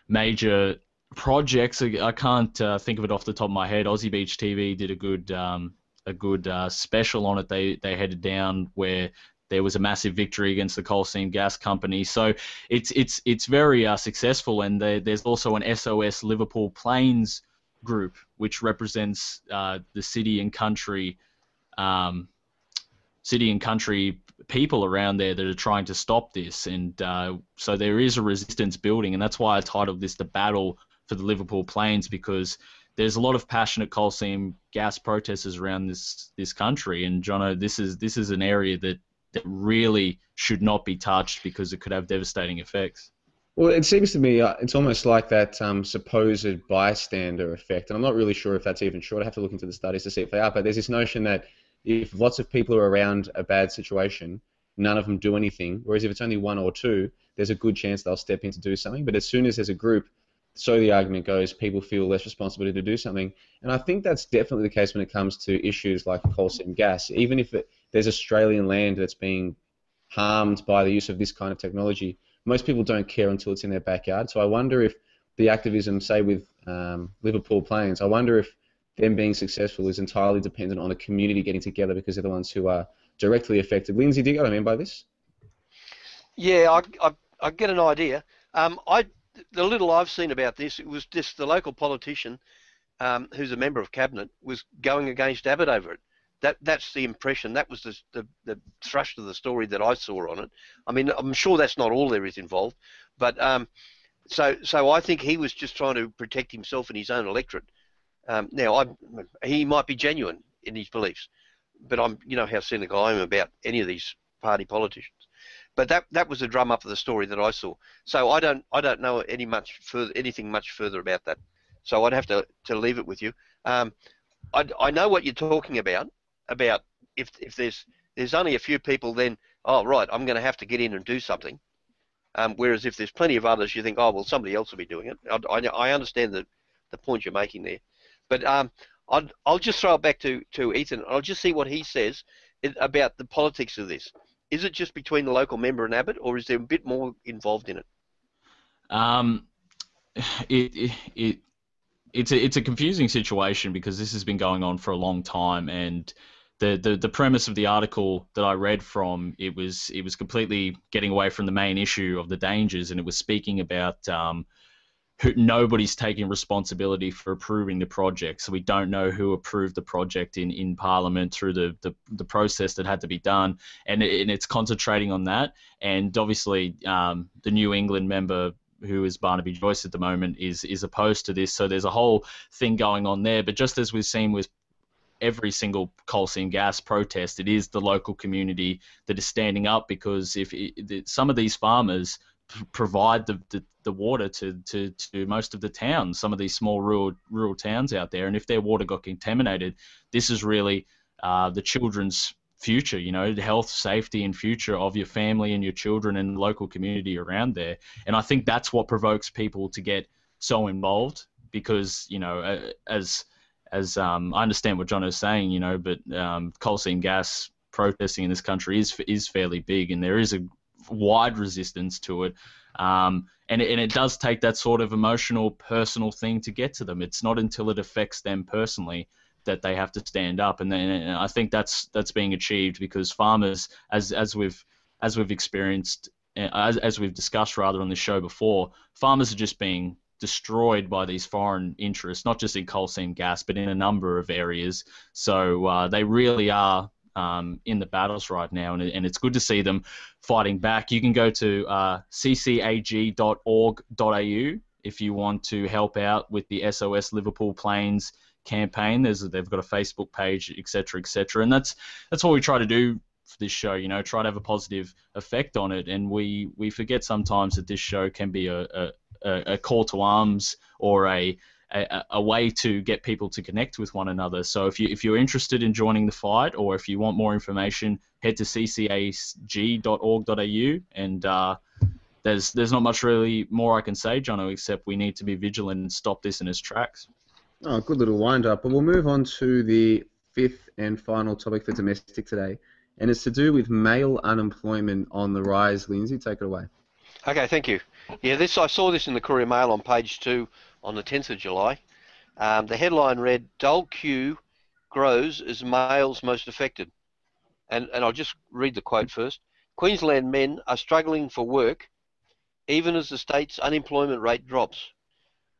major projects. I can't think of it off the top of my head. Aussie Beach TV did a good special on it. They headed down where there was a massive victory against the coal seam gas company. So it's very successful. And there's also an SOS Liverpool Plains group, which represents the city and country people around there that are trying to stop this. And so there is a resistance building, and that's why I titled this The Battle for the Liverpool Plains, because there's a lot of passionate coal seam gas protesters around this country. And Johnno, this is an area that really should not be touched because it could have devastating effects. Well, it seems to me it's almost like that supposed bystander effect, and I'm not really sure if that's even true. I'd have to look into the studies to see if they are, but there's this notion that if lots of people are around a bad situation, none of them do anything, whereas if it's only one or two, there's a good chance they'll step in to do something. But as soon as there's a group, so the argument goes, people feel less responsibility to do something. And I think that's definitely the case when it comes to issues like coal seam gas. Even if there's Australian land that's being harmed by the use of this kind of technology, most people don't care until it's in their backyard. So I wonder if the activism, say with Liverpool Plains, I wonder if them being successful is entirely dependent on a community getting together because they're the ones who are directly affected. Lindsay, do you get what I mean by this? Yeah, I get an idea. The little I've seen about this, it was just the local politician who's a member of cabinet was going against Abbott over it. That's the impression. That was the thrust of the story that I saw on it. I mean, I'm sure that's not all there is involved, but so I think he was just trying to protect himself and his own electorate. Now, he might be genuine in his beliefs, but you know how cynical I am about any of these party politicians. But that was the drum up of the story that I saw. So I don't know anything much further about that. So I'd have to leave it with you. I know what you're talking about if there's only a few people, then right, I'm going to have to get in and do something. Whereas if there's plenty of others, you think, oh well, somebody else will be doing it. I understand the point you're making there, but I'll just throw it back to Ethan. I'll just see what he says about the politics of this. Is it just between the local member and Abbott, or is there a bit more involved in it? It's a confusing situation because this has been going on for a long time, and the premise of the article that I read from it was completely getting away from the main issue of the dangers, and it was speaking about nobody's taking responsibility for approving the project. So we don't know who approved the project in Parliament through the process that had to be done, and it's concentrating on that. And obviously, the New England member, who is Barnaby Joyce at the moment, is opposed to this. So there's a whole thing going on there. But just as we've seen with every single coal seam gas protest, it is the local community that is standing up, because some of these farmers provide the water to most of the towns, some of these small rural towns out there, and if their water got contaminated, this is really the children's future, the health, safety, and future of your family and your children and the local community around there. And I think that's what provokes people to get so involved, because as I understand what John is saying, but coal seam gas protesting in this country is fairly big, and there is a wide resistance to it, and it does take that sort of emotional, personal thing to get to them. It's not until it affects them personally that they have to stand up, and I think that's being achieved, because farmers, as we've experienced, as we've discussed rather on the show before, farmers are just being destroyed by these foreign interests, not just in coal seam gas, but in a number of areas. So they really are in the battles right now, and it's good to see them fighting back. You can go to ccag.org.au if you want to help out with the SOS Liverpool Plains campaign. They've got a Facebook page, etc., etc., and that's what we try to do for this show. Try to have a positive effect on it, and we forget sometimes that this show can be a call to arms, or a way to get people to connect with one another. So if you're interested in joining the fight, or if you want more information, head to ccag.org.au, and there's not much really more I can say, Johnno, except we need to be vigilant and stop this in its tracks. Oh, good little wind up. But we'll move on to the fifth and final topic for domestic today, and it's to do with male unemployment on the rise. Lindsay, take it away. Okay, thank you. Yeah, I saw this in the Courier Mail on page 2 on the 10th of July. The headline read, "Dole queue grows as males most affected." And I'll just read the quote first. "Queensland men are struggling for work even as the state's unemployment rate drops,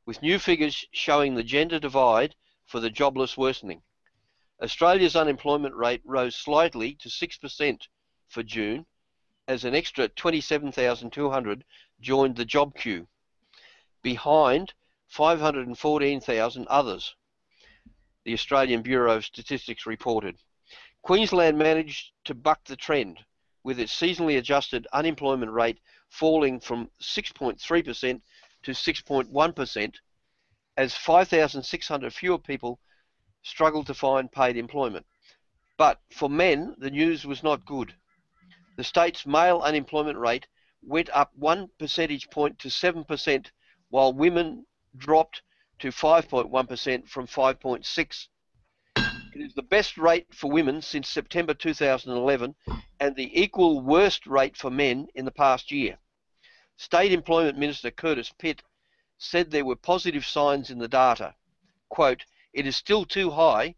with new figures showing the gender divide for the jobless worsening. Australia's unemployment rate rose slightly to 6% for June, as an extra 27,200 joined the job queue, behind 514,000 others," the Australian Bureau of Statistics reported. Queensland managed to buck the trend, with its seasonally adjusted unemployment rate falling from 6.3% to 6.1%, as 5,600 fewer people struggled to find paid employment. But for men, the news was not good. The state's male unemployment rate went up 1 percentage point to 7%, while women dropped to 5.1% from 5.6%. It is the best rate for women since September 2011, and the equal worst rate for men in the past year. State Employment Minister Curtis Pitt said there were positive signs in the data. Quote, "It is still too high,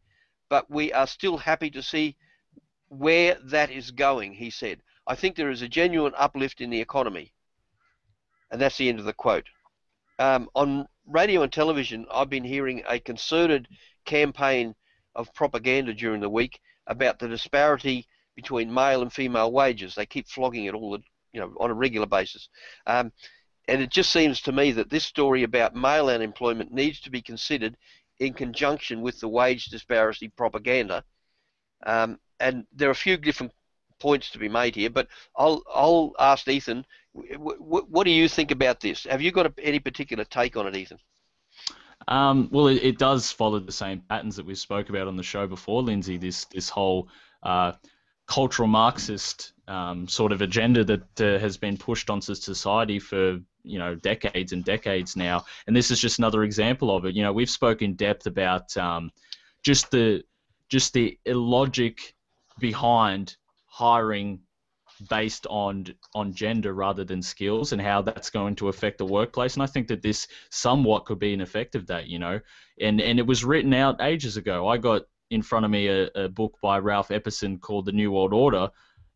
but we are still happy to see where that is going," he said. "I think there is a genuine uplift in the economy." And that's the end of the quote. On radio and television, I've been hearing a concerted campaign of propaganda during the week about the disparity between male and female wages. They keep flogging it on a regular basis. And it just seems to me that this story about male unemployment needs to be considered in conjunction with the wage disparity propaganda. And there are a few different points to be made here, but I'll ask Ethan, what do you think about this? Have you got any particular take on it, Ethan? Well, it does follow the same patterns that we spoke about on the show before, Lindsay. This whole cultural Marxist sort of agenda that has been pushed onto society for decades and decades now, and this is just another example of it. We've spoken in depth about just the illogic behind hiring based on gender rather than skills, and how that's going to affect the workplace. And I think that this somewhat could be an effect of that, and it was written out ages ago. I got in front of me a book by Ralph Epperson called The New World Order,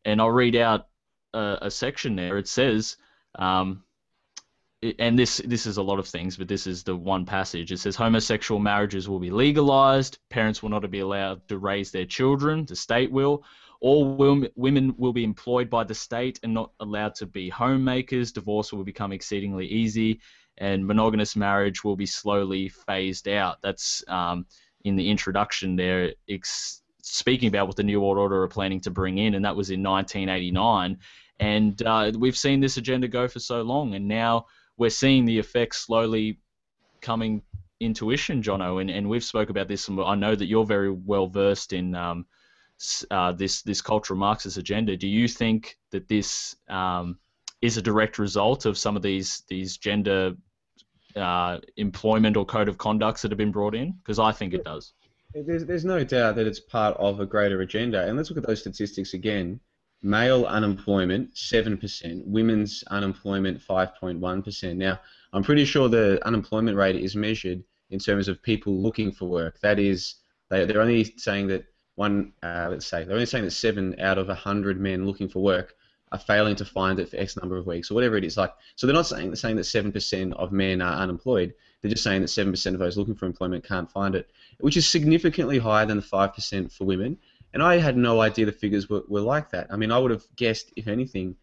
and I'll read out a section there. It says, and this is a lot of things, but this is the one passage. It says homosexual marriages will be legalized. Parents will not be allowed to raise their children. The state will. All women will be employed by the state and not allowed to be homemakers. Divorce will become exceedingly easy, and monogamous marriage will be slowly phased out. That's in the introduction there, speaking about what the New World Order are planning to bring in, and that was in 1989. And we've seen this agenda go for so long, and now we're seeing the effects slowly coming into fruition, Johnno. And we've spoke about this, and I know that you're very well versed in this cultural Marxist agenda. Do you think that this is a direct result of some of these gender employment or code of conducts that have been brought in? Because I think it does. There's no doubt that it's part of a greater agenda. And let's look at those statistics again. Male unemployment, 7%. Women's unemployment, 5.1%. Now, I'm pretty sure the unemployment rate is measured in terms of people looking for work. That is, they're only saying that they're only saying that 7 out of 100 men looking for work are failing to find it for X number of weeks, or whatever it is. So they're not saying that 7% of men are unemployed. They're just saying that 7% of those looking for employment can't find it, which is significantly higher than the 5% for women. And I had no idea the figures were like that. I mean, I would have guessed, if anything,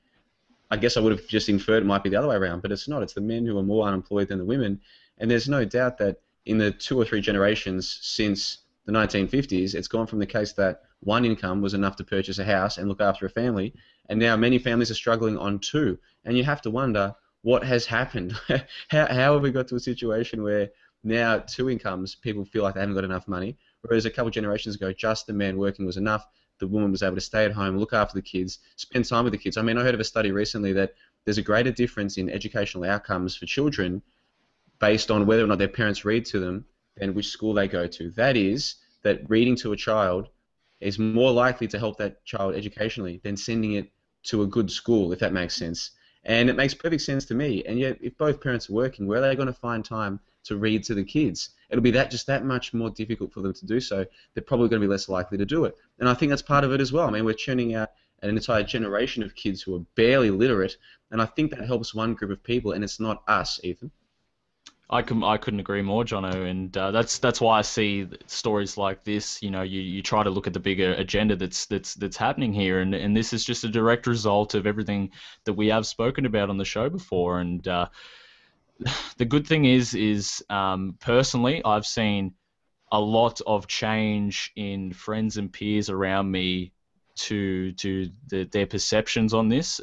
I guess I would have just inferred it might be the other way around, but it's not. It's the men who are more unemployed than the women. And there's no doubt that in the 2 or 3 generations since the 1950s, it's gone from the case that one income was enough to purchase a house and look after a family, and now many families are struggling on 2. And you have to wonder what has happened. How have we got to a situation where now 2 incomes, people feel like they haven't got enough money, whereas a couple of generations ago, just the man working was enough. The woman was able to stay at home, look after the kids, spend time with the kids. I mean, I heard of a study recently that there's a greater difference in educational outcomes for children based on whether or not their parents read to them than which school they go to. That is, that reading to a child is more likely to help that child educationally than sending it to a good school, if that makes sense. And it makes perfect sense to me. And yet, if both parents are working, where are they going to find time to read to the kids? It'll be just that much more difficult for them to do so. They're probably going to be less likely to do it. And I think that's part of it as well. I mean, we're churning out an entire generation of kids who are barely literate, and I think that helps one group of people, and it's not us, Ethan. I couldn't agree more, Johnno, and that's why I see stories like this. You know, you try to look at the bigger agenda that's happening here, and this is just a direct result of everything that we have spoken about on the show before. And the good thing is personally, I've seen a lot of change in friends and peers around me to their perceptions on this.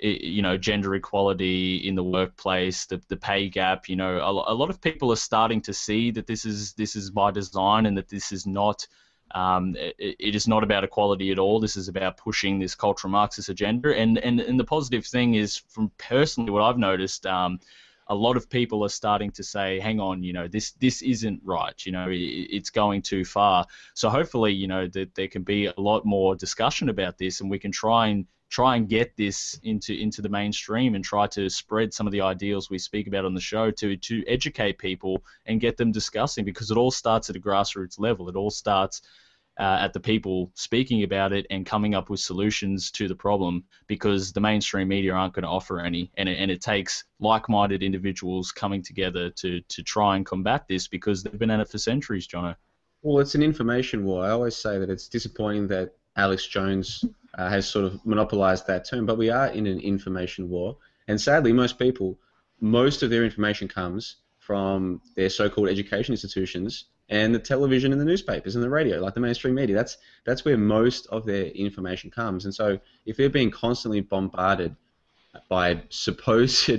You know, gender equality in the workplace, the pay gap. You know, a lot of people are starting to see that this is by design, and that this is not. It is not about equality at all. This is about pushing this cultural Marxist agenda. And the positive thing is, from personally what I've noticed, a lot of people are starting to say, hang on, you know, this isn't right. You know, it's going too far. So hopefully, you know, that there can be a lot more discussion about this, and we can try and get this into the mainstream, and try to spread some of the ideals we speak about on the show to educate people and get them discussing, because it all starts at a grassroots level. It all starts at the people speaking about it and coming up with solutions to the problem, because the mainstream media aren't going to offer any, and it takes like-minded individuals coming together to try and combat this, because they've been at it for centuries, Johnno. Well, it's an information war. I always say that it's disappointing that Alex Jones has sort of monopolised that term, but we are in an information war, and sadly most of their information comes from their so-called education institutions and the television and the newspapers and the radio, like the mainstream media. That's where most of their information comes. And so if they're being constantly bombarded by supposed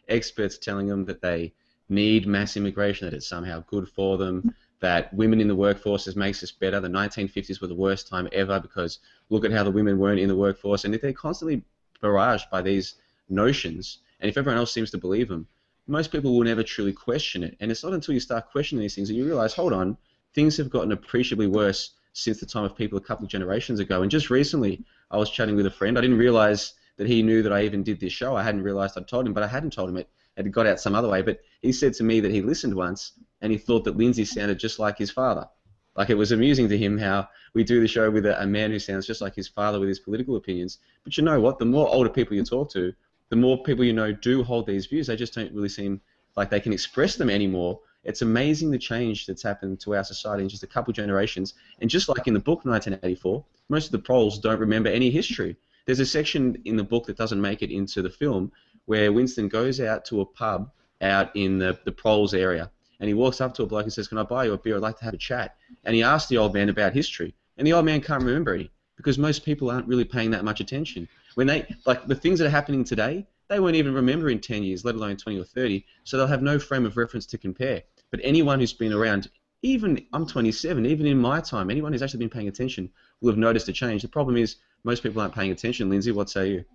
experts telling them that they need mass immigration, that it's somehow good for them, that women in the workforce makes us better. The 1950s were the worst time ever because look at how the women weren't in the workforce. And if they're constantly barraged by these notions, and if everyone else seems to believe them, most people will never truly question it. And it's not until you start questioning these things that you realize, hold on, things have gotten appreciably worse since the time of people a couple of generations ago. And just recently, I was chatting with a friend. I didn't realize that he knew that I even did this show. I hadn't realized I'd told him, but I hadn't told him it. It had got out some other way. But he said to me that he listened once, and he thought that Lindsay sounded just like his father. Like, it was amusing to him how we do the show with a man who sounds just like his father with his political opinions. But you know what? The more older people you talk to, the more people you know do hold these views, they just don't really seem like they can express them anymore. It's amazing the change that's happened to our society in just a couple generations. And just like in the book 1984, most of the proles don't remember any history. There's a section in the book that doesn't make it into the film where Winston goes out to a pub out in the proles area, and he walks up to a bloke and says, "Can I buy you a beer? I'd like to have a chat." And he asks the old man about history, and the old man can't remember any because most people aren't really paying that much attention. When the things that are happening today, they won't even remember in 10 years, let alone 20 or 30, so they'll have no frame of reference to compare. But anyone who's been around, even I'm 27, even in my time, anyone who's actually been paying attention will have noticed a change. The problem is most people aren't paying attention. Lindsay, what say you?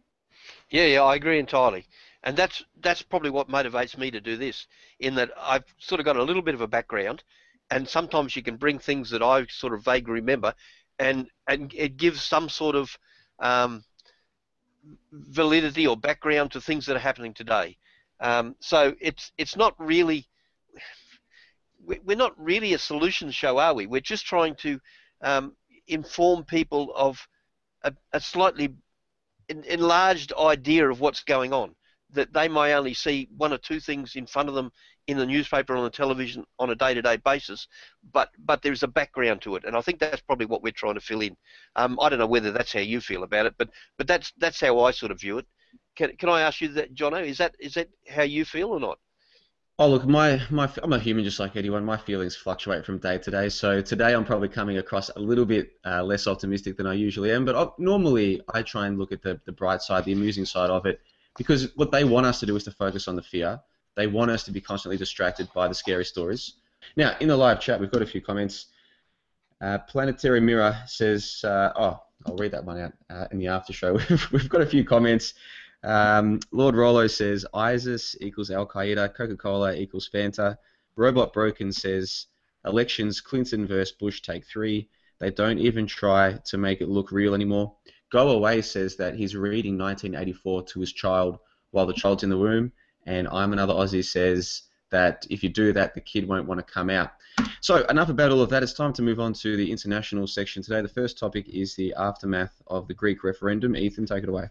Yeah, I agree entirely. And that's probably what motivates me to do this, in that I've sort of got a little bit of a background, and sometimes you can bring things that I sort of vaguely remember, and it gives some sort of validity or background to things that are happening today. So it's not really, we're not really a solution show, are we? We're just trying to inform people of a slightly enlarged idea of what's going on, that they may only see one or two things in front of them in the newspaper or on the television on a day-to-day basis, but there's a background to it, and I think that's probably what we're trying to fill in. I don't know whether that's how you feel about it, but that's how I sort of view it. Can I ask you that, Johnno? Is that how you feel or not? Oh, look, I'm a human just like anyone. My feelings fluctuate from day to day. So today I'm probably coming across a little bit less optimistic than I usually am. But normally I try and look at the bright side, the amusing side of it, because what they want us to do is to focus on the fear. They want us to be constantly distracted by the scary stories. Now, in the live chat, we've got a few comments. Planetary Mirror says, I'll read that one out in the after show. We've got a few comments. Lord Rollo says ISIS equals Al Qaeda, Coca-Cola equals Fanta. Robot Broken says elections Clinton versus Bush take 3. They don't even try to make it look real anymore. Go Away says that he's reading 1984 to his child while the child's in the room. And I'm Another Aussie says that if you do that, the kid won't want to come out. So enough about all of that. It's time to move on to the international section today. The first topic is the aftermath of the Greek referendum. Ethan, take it away.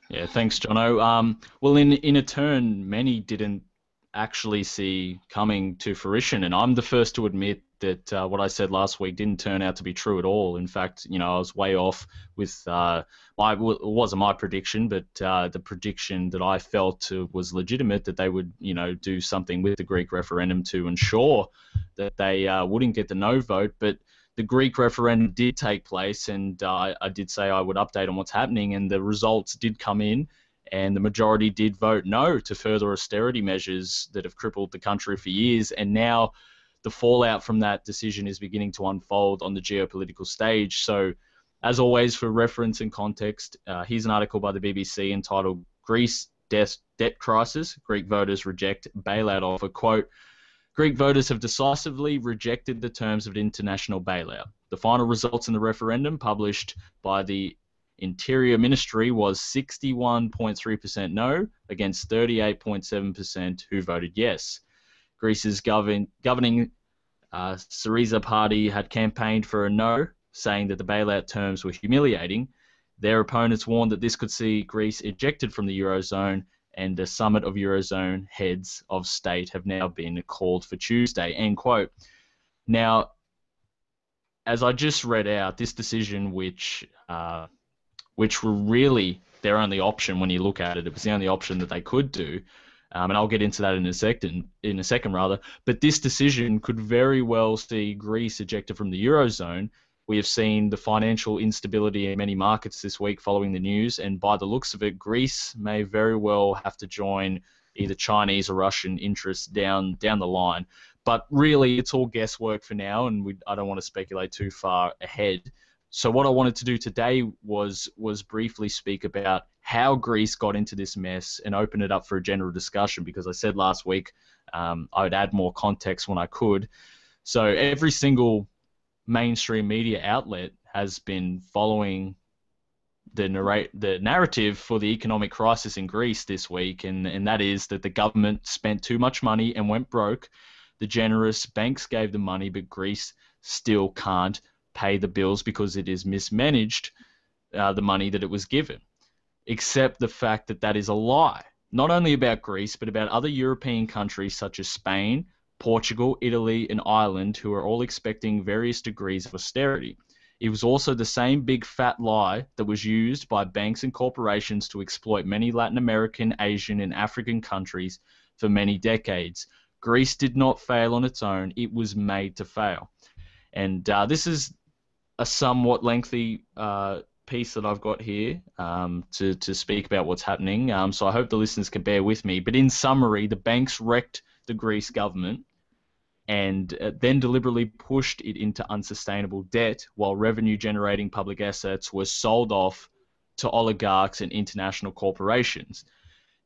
Yeah, thanks, Johnno. Well, in a turn, many didn't actually see coming to fruition, and I'm the first to admit that what I said last week didn't turn out to be true at all. In fact, I was way off with it wasn't my prediction, but the prediction that I felt was legitimate, that they would, do something with the Greek referendum to ensure that they wouldn't get the no vote, but the Greek referendum did take place, and I did say I would update on what's happening, and the results did come in, and the majority did vote no to further austerity measures that have crippled the country for years, and now the fallout from that decision is beginning to unfold on the geopolitical stage. So, as always, for reference and context, here's an article by the BBC entitled "Greece Debt Crisis, Greek Voters Reject Bailout Offer." Quote, Greek voters have decisively rejected the terms of an international bailout. The final results in the referendum published by the Interior Ministry was 61.3% no against 38.7% who voted yes. Greece's governing Syriza party had campaigned for a no, saying that the bailout terms were humiliating. Their opponents warned that this could see Greece ejected from the Eurozone, and a summit of Eurozone heads of state have now been called for Tuesday, end quote. Now, as I just read out, this decision, which were really their only option when you look at it, it was the only option that they could do, and I'll get into that in a second, but this decision could very well see Greece ejected from the Eurozone. We have seen the financial instability in many markets this week following the news, and by the looks of it, Greece may very well have to join either Chinese or Russian interests down the line. But really, it's all guesswork for now, and I don't want to speculate too far ahead. So what I wanted to do today was briefly speak about how Greece got into this mess and open it up for a general discussion, because I said last week I would add more context when I could. So every single mainstream media outlet has been following the narrative for the economic crisis in Greece this week, and that is that the government spent too much money and went broke. The generous banks gave the money, but Greece still can't pay the bills because it is mismanaged the money that it was given. accept the fact that that is a lie, not only about Greece, but about other European countries such as Spain, Portugal, Italy, and Ireland, who are all expecting various degrees of austerity. It was also the same big fat lie that was used by banks and corporations to exploit many Latin American, Asian, and African countries for many decades. Greece did not fail on its own. It was made to fail. And this is a somewhat lengthy piece that I've got here to speak about what's happening. So I hope the listeners can bear with me. But in summary, the banks wrecked the Greece government and then deliberately pushed it into unsustainable debt, while revenue-generating public assets were sold off to oligarchs and international corporations.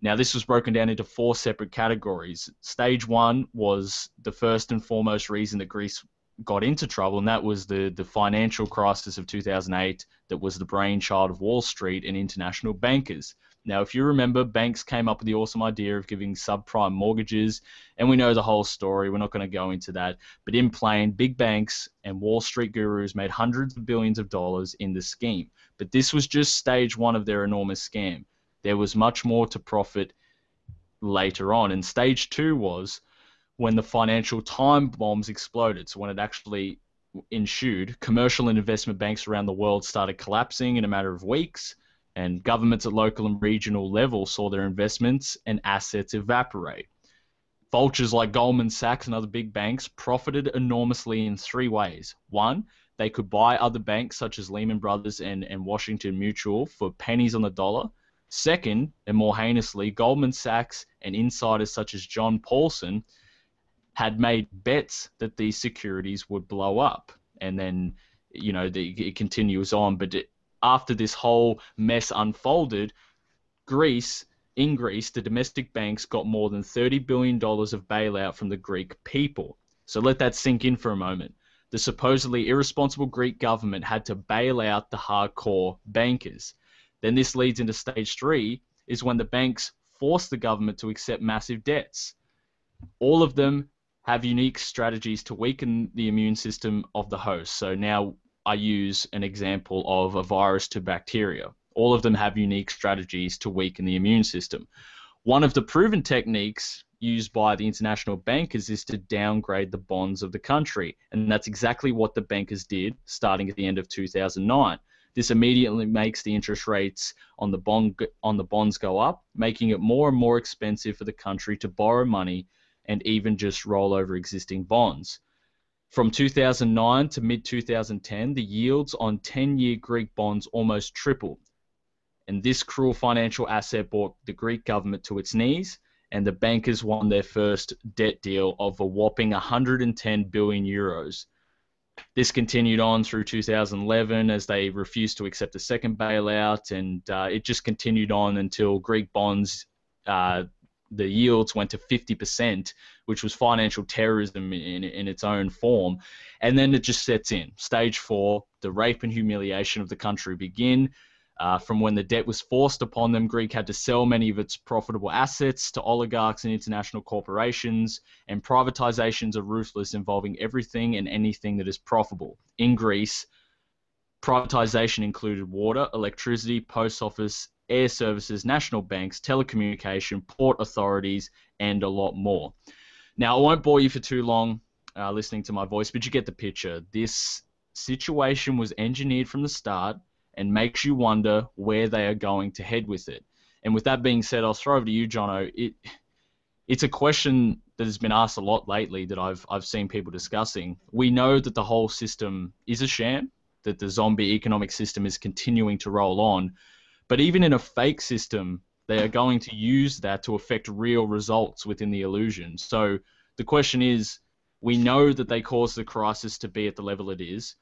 Now, this was broken down into 4 separate categories. Stage 1 was the first and foremost reason that Greece got into trouble, and that was the financial crisis of 2008 that was the brainchild of Wall Street and international bankers. Now, if you remember, banks came up with the awesome idea of giving subprime mortgages, and we know the whole story. We're not going to go into that. But in plain, big banks and Wall Street gurus made hundreds of billions of dollars in the scheme. But this was just stage 1 of their enormous scam. There was much more to profit later on. And stage 2 was when the financial time bombs exploded. So when it actually ensued, commercial and investment banks around the world started collapsing in a matter of weeks, and governments at local and regional level saw their investments and assets evaporate. Vultures like Goldman Sachs and other big banks profited enormously in 3 ways. 1, they could buy other banks such as Lehman Brothers and Washington Mutual for pennies on the dollar. 2nd, and more heinously, Goldman Sachs and insiders such as John Paulson had made bets that these securities would blow up. And then, it continues on. But after this whole mess unfolded, in Greece, the domestic banks got more than $30 billion of bailout from the Greek people. So let that sink in for a moment. The supposedly irresponsible Greek government had to bail out the hardcore bankers. Then this leads into stage 3, is when the banks forced the government to accept massive debts. All of them have unique strategies to weaken the immune system of the host. So now I use an example of a virus to bacteria. All of them have unique strategies to weaken the immune system. One of the proven techniques used by the international bankers is to downgrade the bonds of the country. And that's exactly what the bankers did starting at the end of 2009. This immediately makes the interest rates on the bonds go up, making it more and more expensive for the country to borrow money and even just roll over existing bonds. From 2009 to mid-2010, the yields on 10-year Greek bonds almost tripled. And this cruel financial asset brought the Greek government to its knees, and the bankers won their first debt deal of a whopping 110 billion euros. This continued on through 2011 as they refused to accept a second bailout, and it just continued on until Greek bonds, the yields went to 50%, which was financial terrorism in its own form. And then it just sets in. Stage 4, the rape and humiliation of the country begin. From when the debt was forced upon them, Greece had to sell many of its profitable assets to oligarchs and international corporations, and privatizations are ruthless, involving everything and anything that is profitable. In Greece, privatization included water, electricity, post office, air services, national banks, telecommunication, port authorities, and a lot more. Now, I won't bore you for too long listening to my voice, but you get the picture. This situation was engineered from the start and makes you wonder where they are going to head with it. And with that being said, I'll throw over to you, Johnno. It's a question that has been asked a lot lately that I've seen people discussing. We know that the whole system is a sham, that the zombie economic system is continuing to roll on. But even in a fake system, they are going to use that to affect real results within the illusion. So the question is, we know that they caused the crisis to be at the level it is.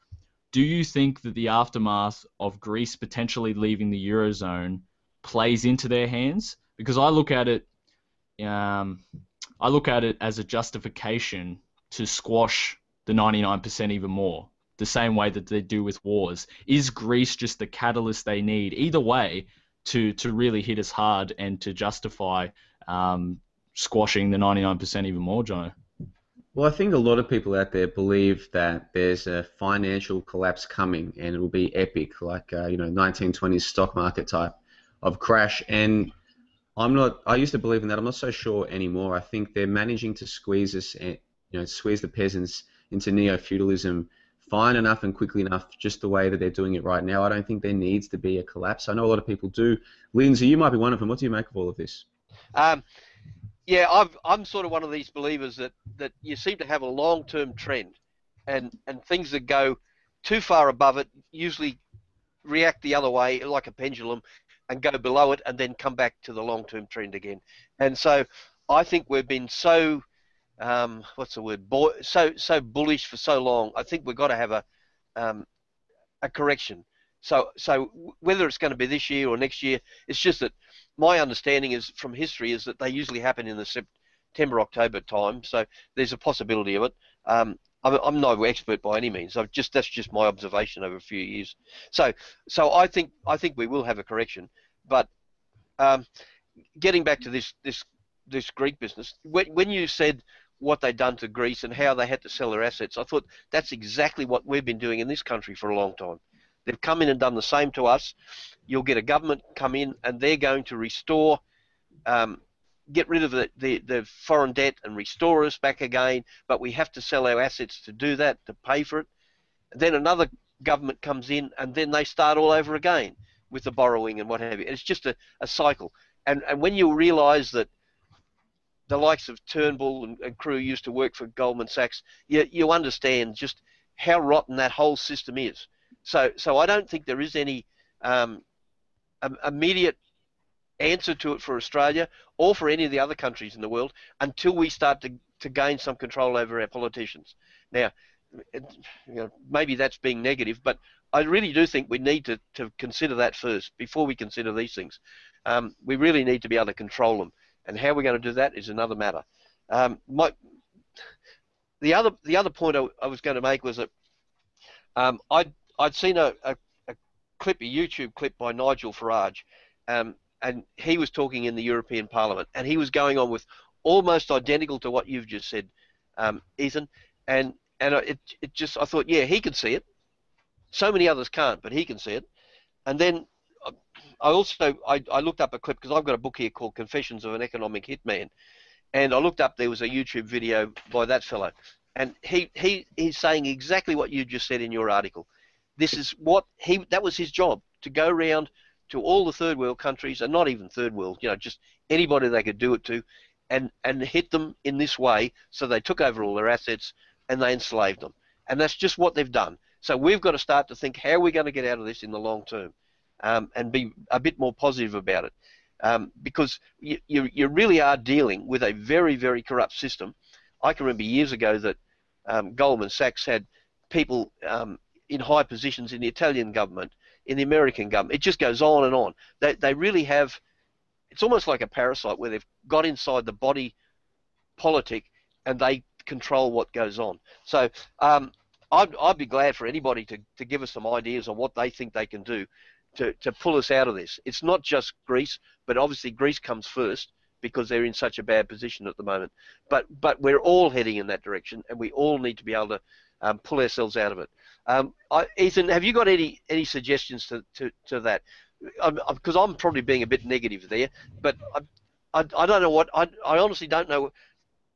Do you think that the aftermath of Greece potentially leaving the Eurozone plays into their hands? Because I look at it as a justification to squash the 99% even more, the same way that they do with wars. Is Greece just the catalyst they need, either way, to really hit us hard and to justify squashing the 99% even more, Johnno? Well, I think a lot of people out there believe that there's a financial collapse coming and it will be epic, like 1920s stock market type. of crash. And I used to believe in that. I'm not so sure anymore. I think they're managing to squeeze us, and squeeze the peasants into neo-feudalism fine enough and quickly enough, just the way that they're doing it right now. I don't think there needs to be a collapse. I know a lot of people do. Lindsay, you might be one of them. What do you make of all of this? Yeah, I'm sort of one of these believers that you seem to have a long-term trend, and things that go too far above it usually react the other way like a pendulum and go below it and then come back to the long-term trend again. And so I think we've been so what's the word, so bullish for so long. I think we've got to have a correction. So whether it's going to be this year or next year, it's just that my understanding is from history is that they usually happen in the September, October time. So there's a possibility of it. I'm no expert by any means. That's just my observation over a few years. So I think we will have a correction. But getting back to this Greek business, when you said what they'd done to Greece and how they had to sell their assets, I thought that's exactly what we've been doing in this country for a long time. They've come in and done the same to us. You'll get a government come in and they're going to restore, get rid of the foreign debt and restore us back again, but we have to sell our assets to do that, to pay for it. And then another government comes in and then they start all over again with the borrowing and what have you. It's just a cycle. And when you realise that the likes of Turnbull and crew used to work for Goldman Sachs, you understand just how rotten that whole system is. So I don't think there is any immediate answer to it for Australia or for any of the other countries in the world until we start to gain some control over our politicians. Now, maybe that's being negative, but I really do think we need to consider that first before we consider these things. We really need to be able to control them, and how we're going to do that is another matter. The other point I was going to make was that I'd seen a clip, a YouTube clip by Nigel Farage, and he was talking in the European Parliament, and he was going on with almost identical to what you've just said, Ethan, and I thought, yeah, he can see it. So many others can't, but he can see it. And then I looked up a clip because I've got a book here called Confessions of an Economic Hitman, and I looked up there was a YouTube video by that fellow, and he's saying exactly what you just said in your article. This is that was his job, to go around to all the third world countries, and not even third world, just anybody they could do it to, and hit them in this way. So they took over all their assets and they enslaved them, and that's just what they've done. So we've got to start to think, how are we going to get out of this in the long term, and be a bit more positive about it, because you really are dealing with a very, very corrupt system. I can remember years ago that Goldman Sachs had people in high positions in the Italian government, in the American government. It just goes on and on. They really have, it's almost like a parasite where they've got inside the body politic and they control what goes on. So I'd be glad for anybody to give us some ideas on what they think they can do to pull us out of this. It's not just Greece, but obviously Greece comes first because they're in such a bad position at the moment. But we're all heading in that direction, and we all need to be able to pull ourselves out of it. Ethan, have you got any suggestions to that? Because I'm probably being a bit negative there, but I don't know I honestly don't know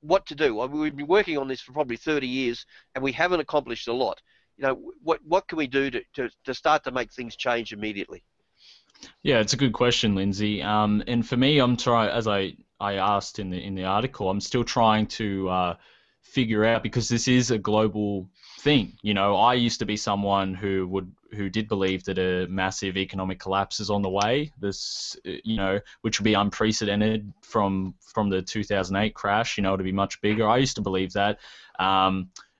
what to do. We've been working on this for probably 30 years, and we haven't accomplished a lot. What can we do to start to make things change immediately? Yeah, it's a good question, Lindsay. And for me, I'm trying, as I asked in the article, I'm still trying to figure out, because this is a global thing. I used to be someone who did believe that a massive economic collapse is on the way. This, which would be unprecedented from the 2008 crash. To be much bigger. I used to believe that.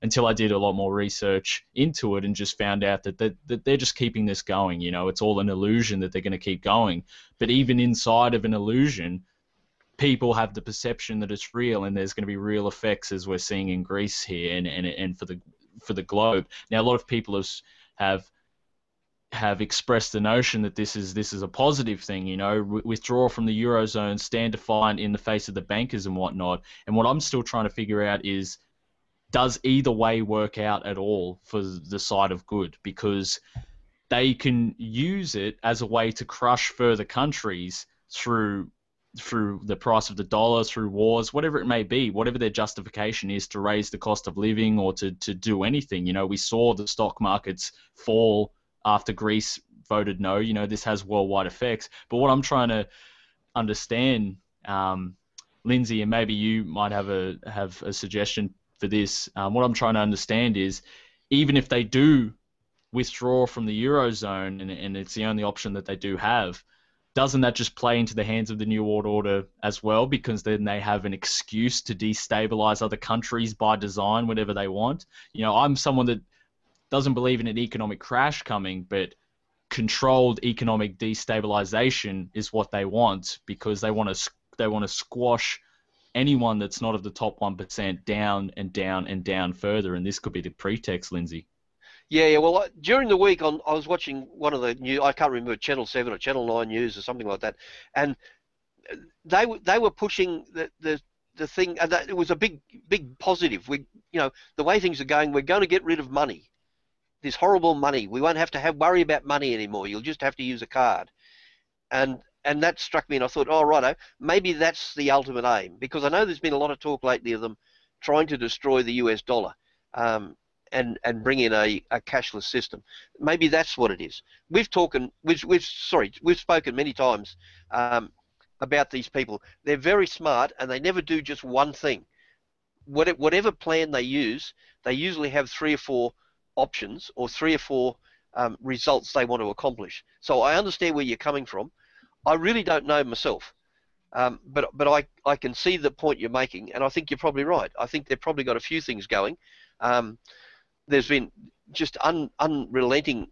Until I did a lot more research into it and just found out that they're just keeping this going. It's all an illusion that they're going to keep going. But even inside of an illusion, people have the perception that it's real, and there's going to be real effects, as we're seeing in Greece here and for the globe. Now, a lot of people have expressed the notion that this is a positive thing. Withdraw from the Eurozone, stand defiant in the face of the bankers and whatnot. And what I'm still trying to figure out is, does either way work out at all for the side of good? Because they can use it as a way to crush further countries through the price of the dollar, through wars, whatever it may be, whatever their justification is to raise the cost of living or to do anything. You know, we saw the stock markets fall after Greece voted no. You know, this has worldwide effects. But what I'm trying to understand, Lindsay, and maybe you might have a suggestion for this. What I'm trying to understand is, even if they do withdraw from the Eurozone and it's the only option that they do have, doesn't that just play into the hands of the New World Order as well? Because then they have an excuse to destabilize other countries by design whenever they want. You know, I'm someone that doesn't believe in an economic crash coming, but controlled economic destabilization is what they want, because they want to squash anyone that's not of the top 1% down and down and down further. And this could be the pretext, Lindsay. Yeah. Well, during the week, I was watching one of the new, I can't remember, Channel 7 or Channel 9 News or something like that, and they were pushing the thing, and it was a big positive. The way things are going, we're going to get rid of money, this horrible money. We won't have to worry about money anymore. You'll just have to use a card, and that struck me, and I thought, oh righto, maybe that's the ultimate aim, because I know there's been a lot of talk lately of them trying to destroy the US dollar. And bring in a cashless system. Maybe that's what it is. We've spoken many times about these people. They're very smart, and they never do just one thing. Whatever plan they use, they usually have 3 or 4 options or 3 or 4 results they want to accomplish. So I understand where you're coming from. I really don't know myself, but I can see the point you're making, and I think you're probably right. I think they've probably got a few things going. There's been just unrelenting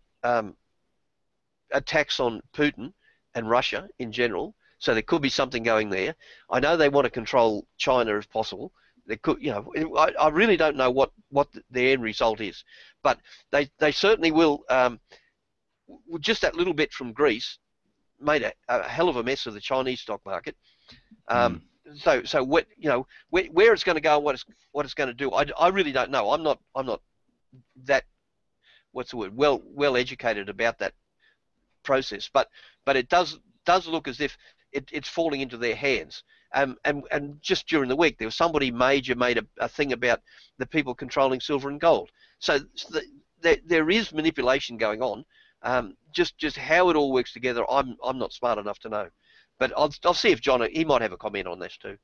attacks on Putin and Russia in general, so there could be something going there. I know they want to control China if possible. They could, I really don't know what the end result is, but they certainly will. Just that little bit from Greece made a hell of a mess of the Chinese stock market. So what, where it's going to go and what it's going to do, I really don't know. I'm not that, what's the word, well educated about that process, but it does look as if it's falling into their hands. And just during the week, there was somebody major made a thing about the people controlling silver and gold. So there is manipulation going on. Just how it all works together, I'm not smart enough to know. But I'll see if John, he might have a comment on this too.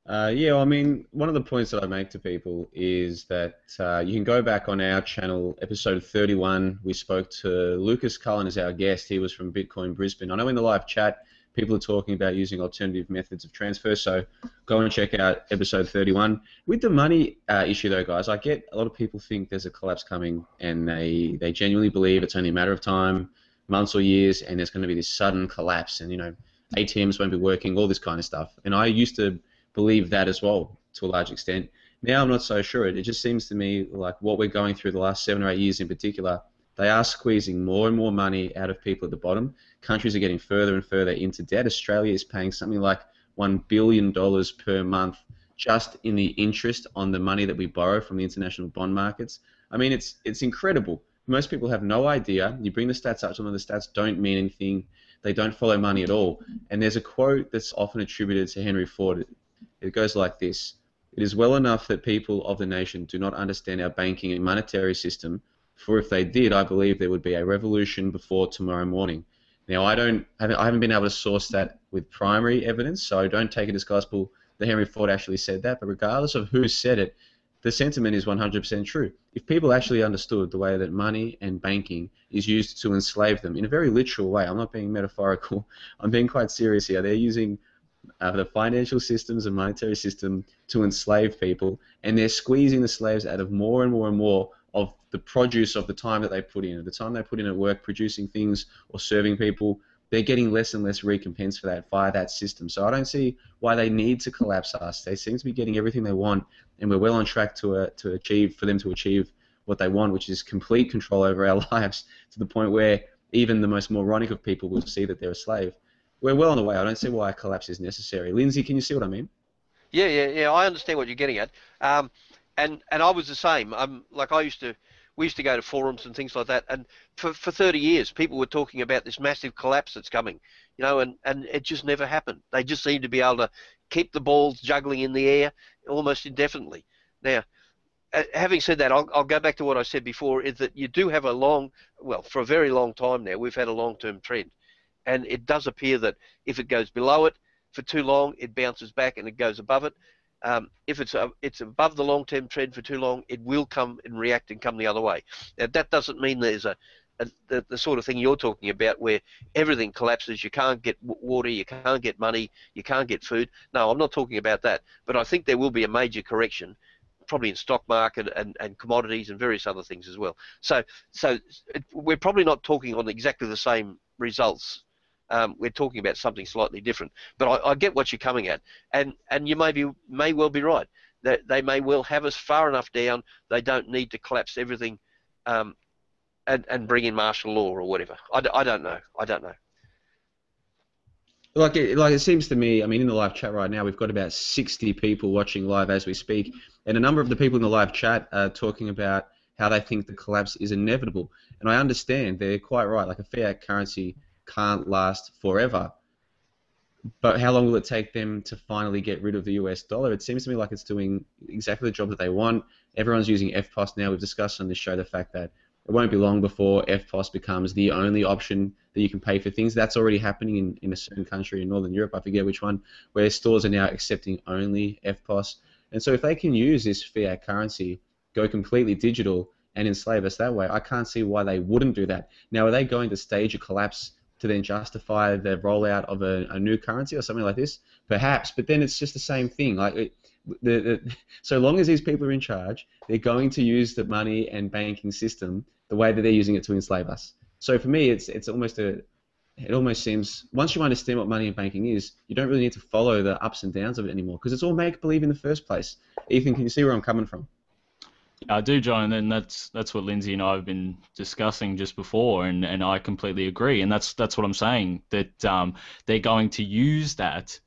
Yeah, I mean, one of the points that I make to people is that you can go back on our channel, episode 31. We spoke to Lucas Cullen as our guest. He was from Bitcoin Brisbane. I know in the live chat, people are talking about using alternative methods of transfer, so go and check out episode 31. With the money issue, though, guys, I get a lot of people think there's a collapse coming, and they genuinely believe it's only a matter of time, months or years, and there's going to be this sudden collapse, and, ATMs won't be working, all this kind of stuff. And I used to believe that as well, to a large extent. Now I'm not so sure. It just seems to me like what we're going through the last 7 or 8 years in particular, they are squeezing more and more money out of people at the bottom. Countries are getting further and further into debt. Australia is paying something like $1 billion per month just in the interest on the money that we borrow from the international bond markets. I mean, it's incredible. Most people have no idea. You bring the stats up, some of the stats don't mean anything. They don't follow money at all. And there's a quote that's often attributed to Henry Ford. It goes like this: "It is well enough that people of the nation do not understand our banking and monetary system, for if they did, I believe there would be a revolution before tomorrow morning." Now, I haven't been able to source that with primary evidence, so don't take it as gospel that Henry Ford actually said that, but regardless of who said it, the sentiment is 100% true. If people actually understood the way that money and banking is used to enslave them, in a very literal way, I'm not being metaphorical, I'm being quite serious here, they're using the financial systems and monetary system to enslave people, and they're squeezing the slaves out of more and more and more of the produce of the time that they put in. At the time they put in at work producing things or serving people, they're getting less and less recompense for that via that system. So I don't see why they need to collapse us. They seem to be getting everything they want, and we're well on track for them to achieve what they want, which is complete control over our lives, to the point where even the most moronic of people will see that they're a slave. We're well on the way. I don't see why a collapse is necessary. Lindsay, can you see what I mean? Yeah. I understand what you're getting at. And I was the same. Like I used to, we used to go to forums and things like that, and for 30 years, people were talking about this massive collapse that's coming, and it just never happened. They just seemed to be able to keep the balls juggling in the air almost indefinitely. Now, having said that, I'll go back to what I said before, is that you do have for a very long time now, we've had a long-term trend. And it does appear that if it goes below it for too long, it bounces back and it goes above it. If it's above the long-term trend for too long, it will come and react and come the other way. Now, that doesn't mean there's the sort of thing you're talking about where everything collapses, you can't get water, you can't get money, you can't get food. No, I'm not talking about that. But I think there will be a major correction, probably in stock market and commodities and various other things as well. So we're probably not talking on exactly the same results. We're talking about something slightly different, but I get what you're coming at, and you may well be right. That they may well have us far enough down. They don't need to collapse everything, and bring in martial law or whatever. I don't know. I don't know. Like it seems to me, I mean, in the live chat right now, we've got about 60 people watching live as we speak, and a number of the people in the live chat are talking about how they think the collapse is inevitable. And I understand, they're quite right. Like, a fiat currency can't last forever. But how long will it take them to finally get rid of the US dollar? It seems to me like it's doing exactly the job that they want. Everyone's using FPOS now. We've discussed on this show the fact that it won't be long before FPOS becomes the only option that you can pay for things. That's already happening in a certain country in Northern Europe, I forget which one, where stores are now accepting only FPOS. And so if they can use this fiat currency, go completely digital, and enslave us that way, I can't see why they wouldn't do that. Now, are they going to stage a collapse to then justify the rollout of a new currency or something like this? Perhaps, but then it's just the same thing. Like, so long as these people are in charge, they're going to use the money and banking system the way that they're using it to enslave us. So for me, it almost seems, once you understand what money and banking is, you don't really need to follow the ups and downs of it anymore, because it's all make-believe in the first place. Ethan, can you see where I'm coming from? I do, John, and that's what Lindsay and I have been discussing just before, and I completely agree, and that's what I'm saying, that they're going to use that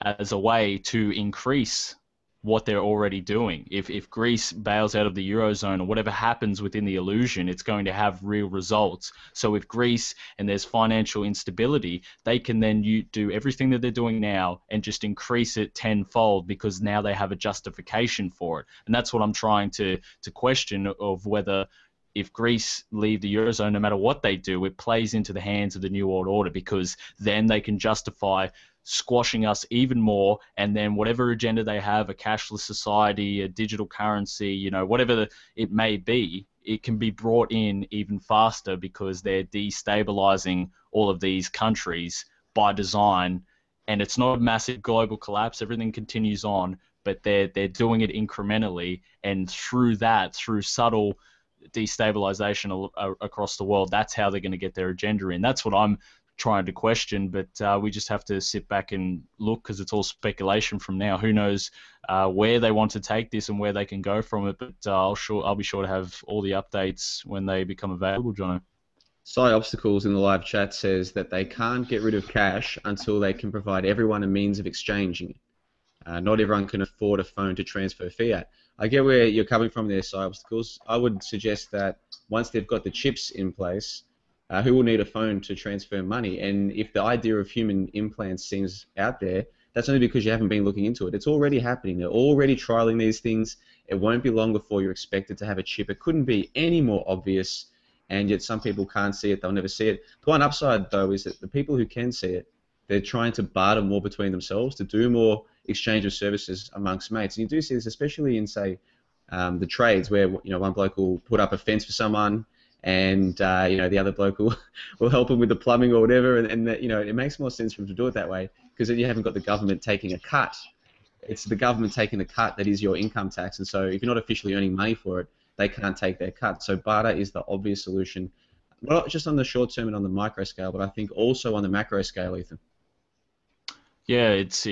as a way to increase what they're already doing. If Greece bails out of the Eurozone or whatever happens within the illusion, it's going to have real results. So if Greece and there's financial instability, they can then do everything that they're doing now and just increase it tenfold, because now they have a justification for it. And that's what I'm trying to question, of whether, if Greece leave the Eurozone, no matter what they do, it plays into the hands of the New World Order, because then they can justify squashing us even more, and then whatever agenda they have, a cashless society, a digital currency, whatever it may be, it can be brought in even faster, because they're destabilizing all of these countries by design. And it's not a massive global collapse, everything continues on, but they're doing it incrementally, and through subtle destabilization across the world, that's how they're going to get their agenda in. That's what I'm trying to question, but we just have to sit back and look, because it's all speculation from now. Who knows where they want to take this and where they can go from it, but I'll be sure to have all the updates when they become available, Jono. Side Obstacles in the live chat says that they can't get rid of cash until they can provide everyone a means of exchanging it. Not everyone can afford a phone to transfer fiat. I get where you're coming from there, Side Obstacles. I would suggest that once they've got the chips in place, who will need a phone to transfer money? And if the idea of human implants seems out there, that's only because you haven't been looking into it. It's already happening. They're already trialing these things. It won't be long before you're expected to have a chip. It couldn't be any more obvious, and yet some people can't see it. They'll never see it. The one upside, though, is that the people who can see it, they're trying to barter more between themselves, to do more exchange of services amongst mates. And you do see this especially in, say, the trades, where one bloke will put up a fence for someone, and the other bloke will help him with the plumbing or whatever, and it makes more sense for him to do it that way, because then you haven't got the government taking a cut. It's the government taking the cut that is your income tax, and so if you're not officially earning money for it, they can't take their cut. So barter is the obvious solution, not just on the short term and on the micro scale, but I think also on the macro scale, Ethan. Yeah, it's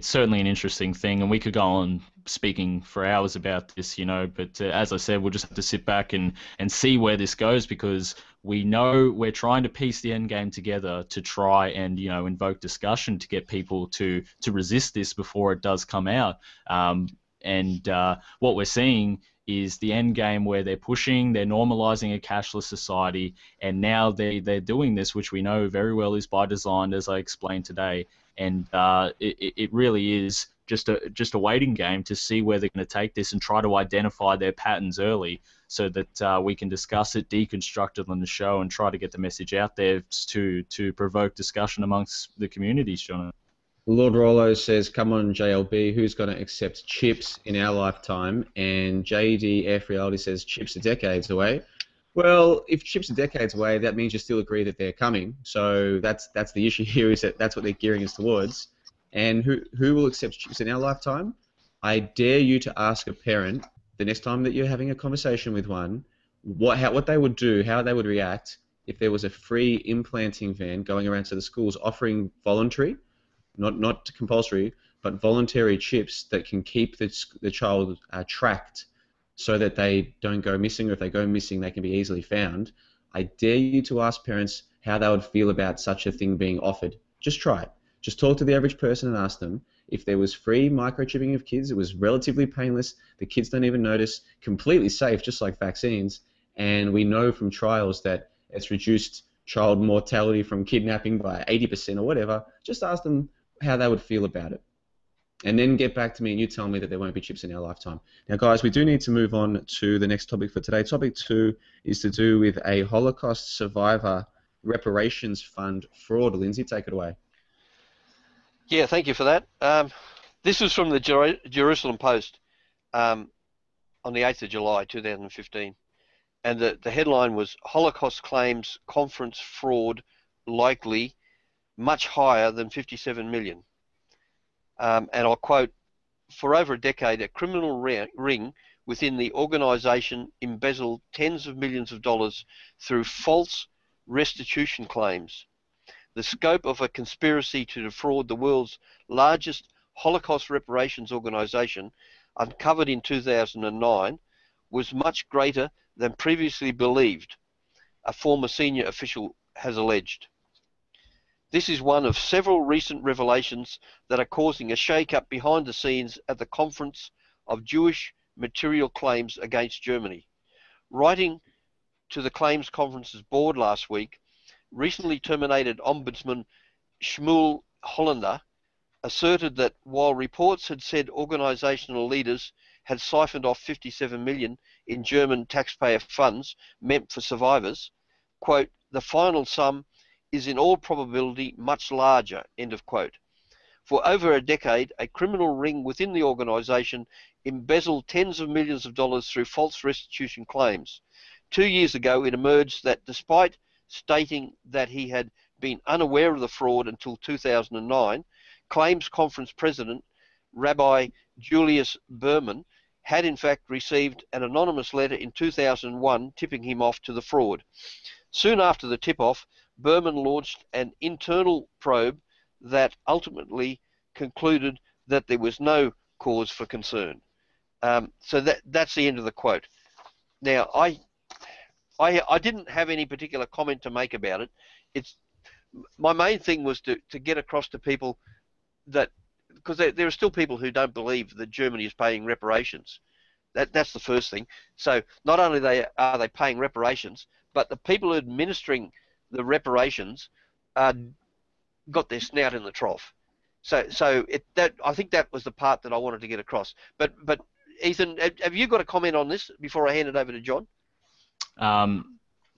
certainly an interesting thing, and we could go on speaking for hours about this, but as I said, we'll just have to sit back and see where this goes, because we know we're trying to piece the end game together to try and invoke discussion to get people to resist this before it does come out. And what we're seeing is the end game where they're normalizing a cashless society, and now they're doing this, which we know very well is by design, as I explained today. And it really is just a waiting game to see where they're going to take this and try to identify their patterns early, so that we can discuss it, deconstruct it on the show, and try to get the message out there to provoke discussion amongst the communities, Johnno. Lord Rollo says, come on, JLB, who's going to accept chips in our lifetime? And JDF Reality says, chips are decades away. Well, if chips are decades away, that means you still agree that they're coming. So that's the issue here, is that that's what they're gearing us towards. And who will accept chips in our lifetime? I dare you to ask a parent the next time that you're having a conversation with one, what they would do, how they would react if there was a free implanting van going around to the schools offering voluntary, not compulsory, but voluntary chips that can keep the child tracked so that they don't go missing, or if they go missing, they can be easily found. I dare you to ask parents how they would feel about such a thing being offered. Just try it. Just talk to the average person and ask them if there was free microchipping of kids. It was relatively painless. The kids don't even notice. Completely safe, just like vaccines. And we know from trials that it's reduced child mortality from kidnapping by 80% or whatever. Just ask them how they would feel about it. And then get back to me and you tell me that there won't be chips in our lifetime. Now, guys, we do need to move on to the next topic for today. Topic 2 is to do with a Holocaust survivor reparations fund fraud. Lindsay, take it away. Yeah, thank you for that. This was from the Jerusalem Post on the 8th of July 2015. And the headline was, Holocaust claims conference fraud likely much higher than 57 million. And I'll quote, for over a decade, a criminal ring within the organisation embezzled tens of millions of dollars through false restitution claims. The scope of a conspiracy to defraud the world's largest Holocaust reparations organisation, uncovered in 2009, was much greater than previously believed, a former senior official has alleged. This is one of several recent revelations that are causing a shake-up behind the scenes at the Conference of Jewish Material Claims Against Germany. Writing to the Claims Conference's board last week, recently terminated Ombudsman Shmuel Hollander asserted that while reports had said organisational leaders had siphoned off 57 million in German taxpayer funds meant for survivors, quote, the final sum is in all probability much larger, end of quote. For over a decade, a criminal ring within the organisation embezzled tens of millions of dollars through false restitution claims. 2 years ago, it emerged that despite stating that he had been unaware of the fraud until 2009, Claims Conference President Rabbi Julius Berman had in fact received an anonymous letter in 2001 tipping him off to the fraud. Soon after the tip-off, Berman launched an internal probe that ultimately concluded that there was no cause for concern. So that's the end of the quote. Now, I didn't have any particular comment to make about it. My main thing was to get across to people that, because there are still people who don't believe that Germany is paying reparations. That's the first thing. So not only are they paying reparations, but the people administering the reparations got their snout in the trough. So I think that was the part that I wanted to get across. But Ethan, have you got a comment on this before I hand it over to John?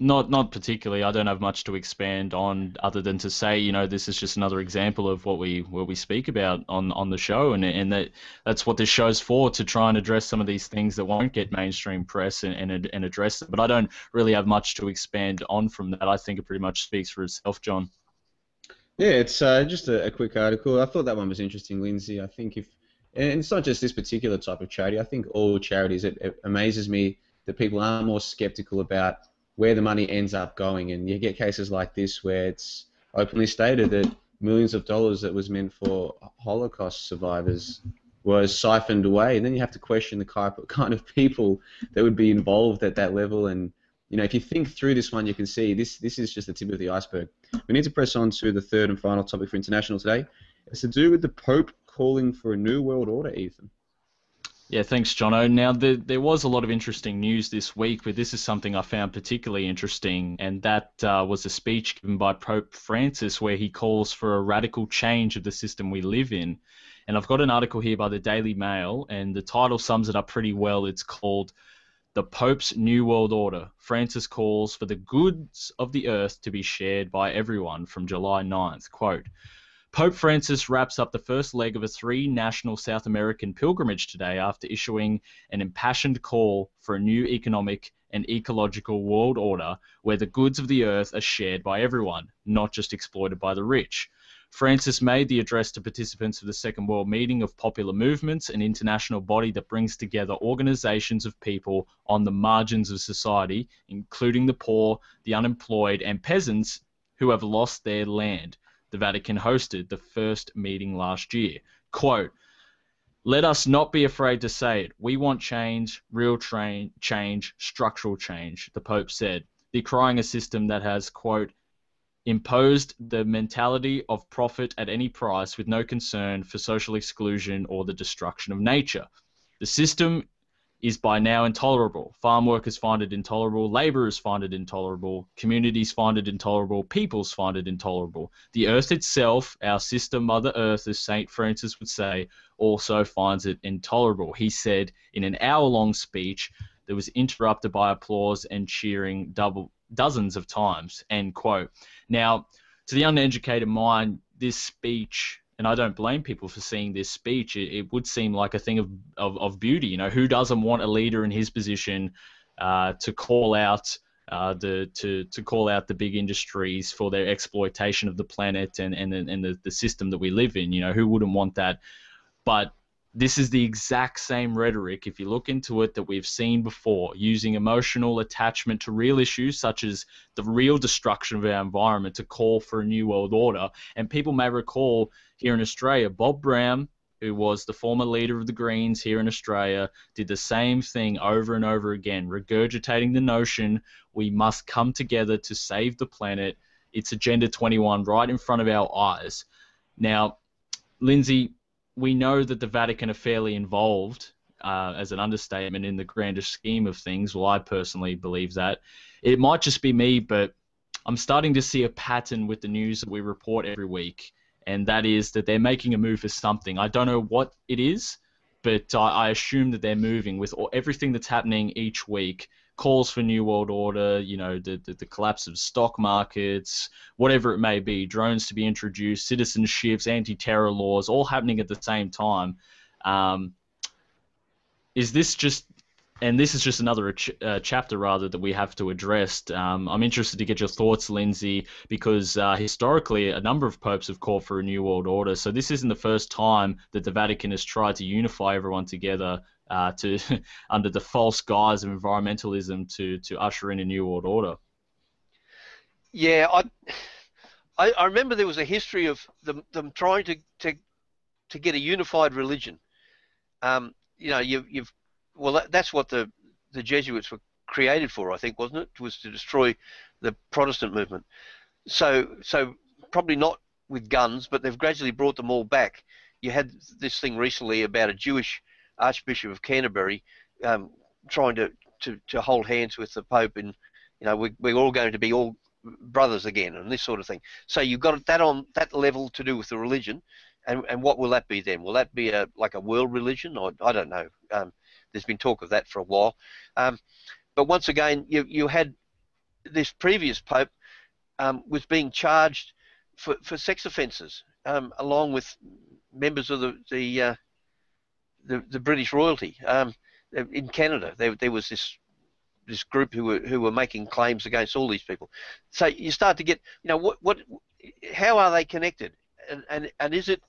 Not particularly. I don't have much to expand on other than to say, this is just another example of what we speak about on the show, and that's what this show's for, to try and address some of these things that won't get mainstream press and address it. But I don't really have much to expand on from that. I think it pretty much speaks for itself, John. Yeah, it's just a quick article. I thought that one was interesting, Lindsay. I think and it's not just this particular type of charity. I think all charities, it amazes me that people are more skeptical about where the money ends up going, and you get cases like this where it's openly stated that millions of dollars that was meant for Holocaust survivors was siphoned away, and then you have to question the kind of people that would be involved at that level. And if you think through this one, you can see this is just the tip of the iceberg. We need to press on to the third and final topic for International today. It's to do with the Pope calling for a new world order, Ethan. Yeah, thanks, Jono. Now, there was a lot of interesting news this week, but this is something I found particularly interesting, and that was a speech given by Pope Francis where he calls for a radical change of the system we live in. And I've got an article here by the Daily Mail, and the title sums it up pretty well. It's called The Pope's New World Order. Francis calls for the goods of the earth to be shared by everyone, from July 9th. Quote, Pope Francis wraps up the first leg of a 3-national South American pilgrimage today after issuing an impassioned call for a new economic and ecological world order where the goods of the earth are shared by everyone, not just exploited by the rich. Francis made the address to participants of the Second World Meeting of Popular Movements, an international body that brings together organizations of people on the margins of society, including the poor, the unemployed, and peasants who have lost their land. The Vatican hosted the first meeting last year. Quote, let us not be afraid to say it. We want change, real change, structural change, the Pope said, decrying a system that has, quote, imposed the mentality of profit at any price with no concern for social exclusion or the destruction of nature. The system is by now intolerable. Farm workers find it intolerable, labourers find it intolerable, communities find it intolerable, peoples find it intolerable. The earth itself, our sister Mother Earth, as St. Francis would say, also finds it intolerable. He said in an hour-long speech that was interrupted by applause and cheering dozens of times, end quote. Now, to the uneducated mind, this speech, and I don't blame people for seeing this speech, it would seem like a thing of beauty. You know, who doesn't want a leader in his position to call out the big industries for their exploitation of the planet and the system that we live in? You know, who wouldn't want that? But this is the exact same rhetoric, if you look into it, that we've seen before, using emotional attachment to real issues such as the real destruction of our environment to call for a new world order. And people may recall here in Australia, Bob Brown, who was the former leader of the Greens here in Australia, did the same thing over and over again, regurgitating the notion we must come together to save the planet. It's Agenda 21 right in front of our eyes. Now, Lindsay, we know that the Vatican are fairly involved, as an understatement, in the grander scheme of things. Well, I personally believe that. It might just be me, but I'm starting to see a pattern with the news that we report every week, and that is that they're making a move for something. I don't know what it is, but I assume that they're moving with everything that's happening each week. Calls for New World Order, you know, the collapse of stock markets, whatever it may be, drones to be introduced, citizenships, anti-terror laws, all happening at the same time. Is this just, and this is just another chapter rather that we have to address. I'm interested to get your thoughts, Lindsay, because historically a number of popes have called for a New World Order. So this isn't the first time that the Vatican has tried to unify everyone together under the false guise of environmentalism to usher in a New World Order. Yeah, I remember there was a history of them trying to get a unified religion. You know, that's what the Jesuits were created for, I think, wasn't it? Was to destroy the Protestant movement. So probably not with guns, but they've gradually brought them all back. You had this thing recently about a Jewish Archbishop of Canterbury trying to hold hands with the Pope, and you know, we're all going to be all brothers again, and this sort of thing. So you've got that on that level to do with the religion, and what will that be then? Will that be like a world religion? Or I don't know. There's been talk of that for a while, but once again, you had this previous Pope was being charged for sex offences, along with members of the British royalty. In Canada, there was this group who were making claims against all these people. So you start to get, you know, how are they connected? And is it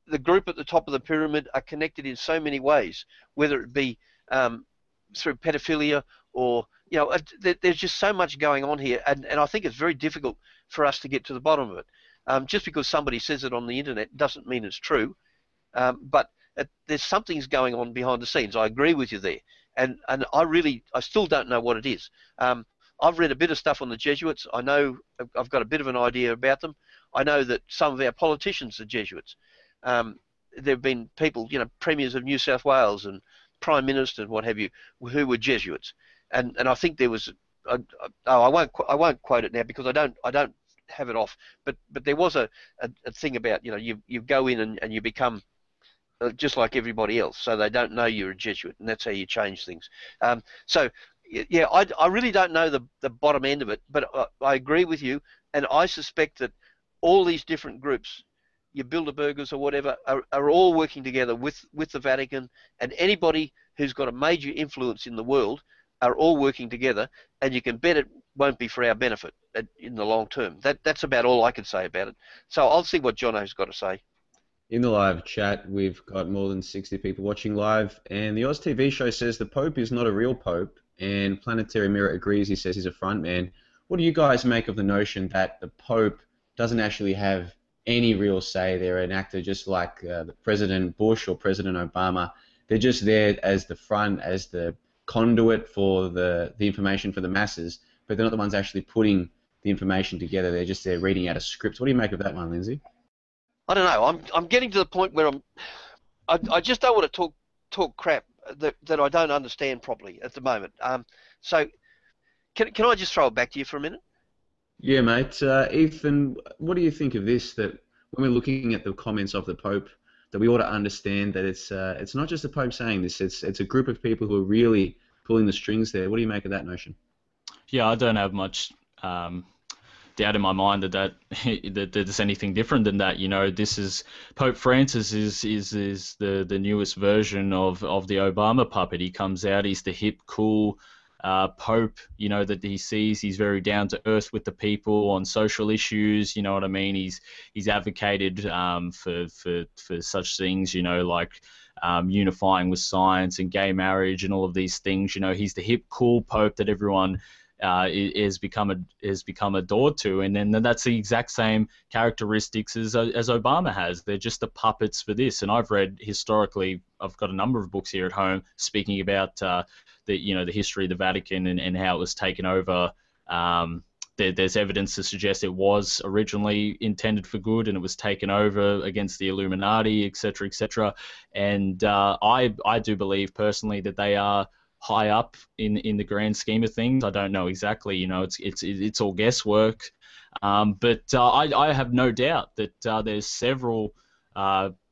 the group at the top of the pyramid are connected in so many ways, whether it be through pedophilia or, you know, there's just so much going on here, and I think it's very difficult for us to get to the bottom of it. Just because somebody says it on the internet doesn't mean it's true, but there's something's going on behind the scenes. I agree with you there, and I still don't know what it is. I've read a bit of stuff on the Jesuits. I know I've got a bit of an idea about them. I know that some of our politicians are Jesuits. there have been people, premiers of New South Wales and prime ministers and what have you, who were Jesuits, and I think there was, I won't quote it now because I don't have it off, but there was a thing about you go in and you become just like everybody else, so they don't know you're a Jesuit, and that's how you change things. So yeah, I really don't know the bottom end of it, but I agree with you, and I suspect that all these different groups, your Bilderbergers or whatever, are all working together with the Vatican, and anybody who's got a major influence in the world are all working together, and you can bet it won't be for our benefit in the long term. That's about all I can say about it. So I'll see what Johnno's got to say. In the live chat, we've got more than 60 people watching live, and the Oz TV show says the Pope is not a real Pope, and Planetary Mirror agrees. He says he's a front man. What do you guys make of the notion that the Pope doesn't actually have any real say? They're an actor just like President Bush or President Obama. They're just there as the front, as the conduit for the information for the masses, but they're not the ones actually putting the information together. They're just there reading out a script. What do you make of that one, Lindsay? I don't know. I'm getting to the point where I just don't want to talk crap that I don't understand properly at the moment. So can I just throw it back to you for a minute? Yeah, mate. Ethan, what do you think of this? That when we're looking at the comments of the Pope, that we ought to understand that it's not just the Pope saying this. It's a group of people who are really pulling the strings there. What do you make of that notion? Yeah, I don't have much doubt in my mind that there's anything different than that. This is Pope Francis is the newest version of the Obama puppet. He comes out, he's the hip, cool Pope, that he sees. He's very down to earth with the people on social issues. You know what I mean? He's advocated for such things, like unifying with science and gay marriage and all of these things. He's the hip, cool Pope that everyone has become adored to, and then that's the exact same characteristics as Obama has. They're just the puppets for this. And I've read historically, I've got a number of books here at home speaking about the history of the Vatican and how it was taken over. There's evidence to suggest it was originally intended for good, and it was taken over against the Illuminati, etc., etc. And I do believe personally that they are high up in the grand scheme of things. I don't know exactly. It's all guesswork. But I have no doubt that there's several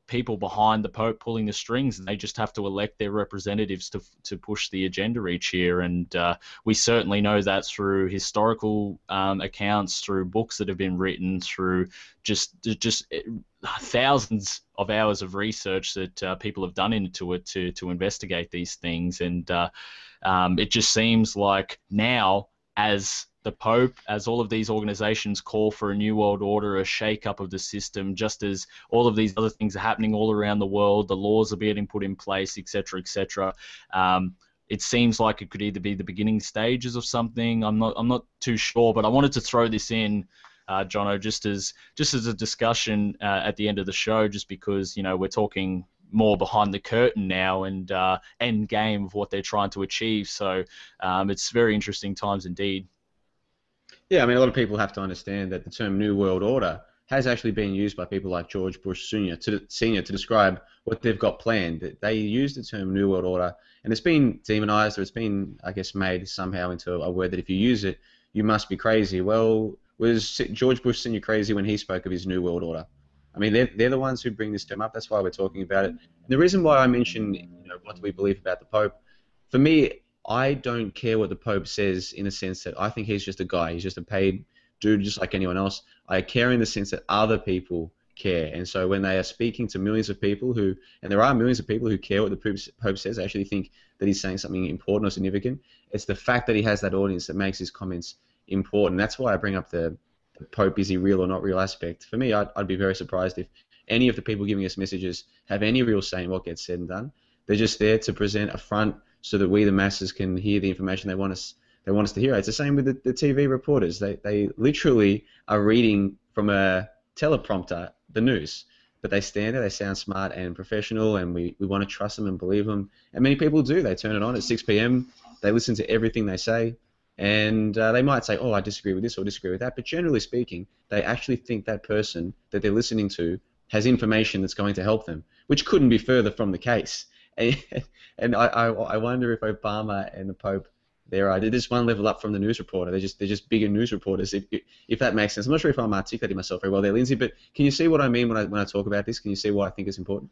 people behind the Pope pulling the strings, and they just have to elect their representatives to push the agenda each year. And we certainly know that through historical accounts, through books that have been written, through just thousands of hours of research that people have done into it to investigate these things. And it just seems like now, as the Pope, as all of these organizations call for a new world order, a shake-up of the system, just as all of these other things are happening all around the world, the laws are being put in place, etc., etc. It seems like it could either be the beginning stages of something. I'm not too sure, but I wanted to throw this in, Johnno, just as a discussion at the end of the show, just because we're talking more behind the curtain now and end game of what they're trying to achieve. So it's very interesting times indeed. Yeah, I mean, a lot of people have to understand that the term New World Order has actually been used by people like George Bush Sr. to describe what they've got planned. They use the term New World Order, and it's been demonized, or it's been, I guess, made somehow into a word that if you use it, you must be crazy. Well, was George Bush Sr. crazy when he spoke of his New World Order? I mean, they're the ones who bring this term up. That's why we're talking about it. And the reason why I mentioned, what do we believe about the Pope? For me, I don't care what the Pope says in the sense that I think he's just a guy. He's just a paid dude just like anyone else. I care in the sense that other people care. And so when they are speaking to millions of people and there are millions of people who care what the Pope says, I actually think that he's saying something important or significant. It's the fact that he has that audience that makes his comments important. That's why I bring up the Pope, is he real or not real aspect. For me, I'd be very surprised if any of the people giving us messages have any real say in what gets said and done. They're just there to present a front so that we, the masses, can hear the information they want us to hear. It's the same with the TV reporters. They literally are reading from a teleprompter the news, but they stand there, they sound smart and professional, and we want to trust them and believe them. And many people do. They turn it on at 6 p.m., they listen to everything they say, and they might say, oh, I disagree with this or disagree with that, but generally speaking, they actually think that person that they're listening to has information that's going to help them, which couldn't be further from the case. And I wonder if Obama and the Pope, they're just one level up from the news reporter. They're just bigger news reporters, if that makes sense. I'm not sure if I'm articulating myself very well there, Lindsay, but can you see what I mean when I talk about this? Can you see why I think it's important?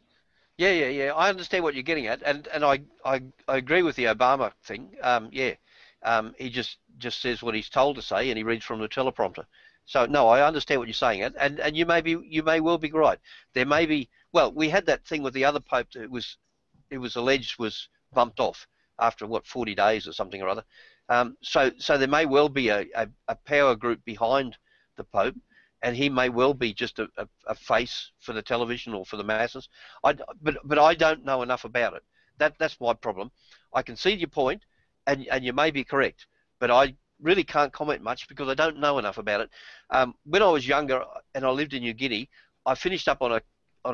Yeah. I understand what you're getting at, and I agree with the Obama thing. He just says what he's told to say, and he reads from the teleprompter. So no, I understand what you're saying, and you may well be right. There may be. Well, we had that thing with the other pope that it was alleged was bumped off after 40 days or something or other. So there may well be a power group behind the pope, and he may well be just a face for the television or for the masses. But I don't know enough about it. That's my problem. I concede your point, and you may be correct, but I really can't comment much because I don't know enough about it. When I was younger and I lived in New Guinea, I finished up on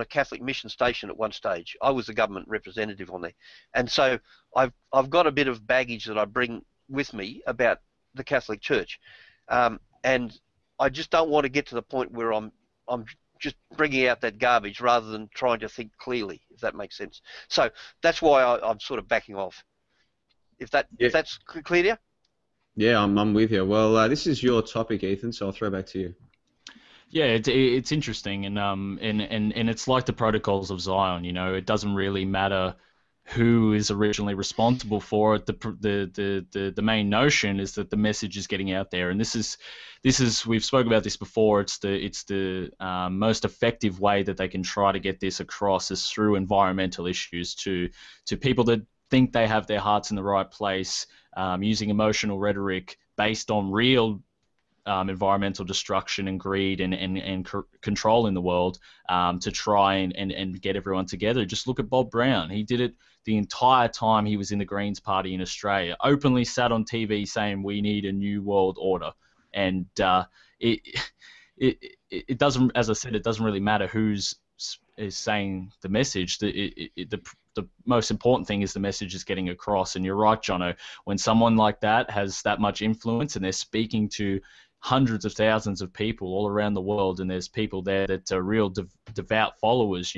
a Catholic mission station at one stage. I was the government representative on there, and so I've got a bit of baggage that I bring with me about the Catholic Church, and I just don't want to get to the point where I'm just bringing out that garbage rather than trying to think clearly, if that makes sense. So that's why I'm sort of backing off. If that's clear to you? Yeah, I'm with you. Well, this is your topic, Ethan, so I'll throw back to you. Yeah, it's interesting, and it's like the protocols of Zion. It doesn't really matter who is originally responsible for it. The main notion is that the message is getting out there, and this is we've spoken about this before. It's the most effective way that they can try to get this across is through environmental issues to people that think they have their hearts in the right place, using emotional rhetoric based on real environmental destruction and greed and control in the world, to try and get everyone together. Just look at Bob Brown. He did it the entire time he was in the Greens Party in Australia, openly sat on TV saying we need a new world order. And it doesn't, as I said, it doesn't really matter who's is saying the message. The most important thing is the message is getting across. And you're right, Johnno, when someone like that has that much influence and they're speaking to hundreds of thousands of people all around the world, and there's people there that are real devout followers,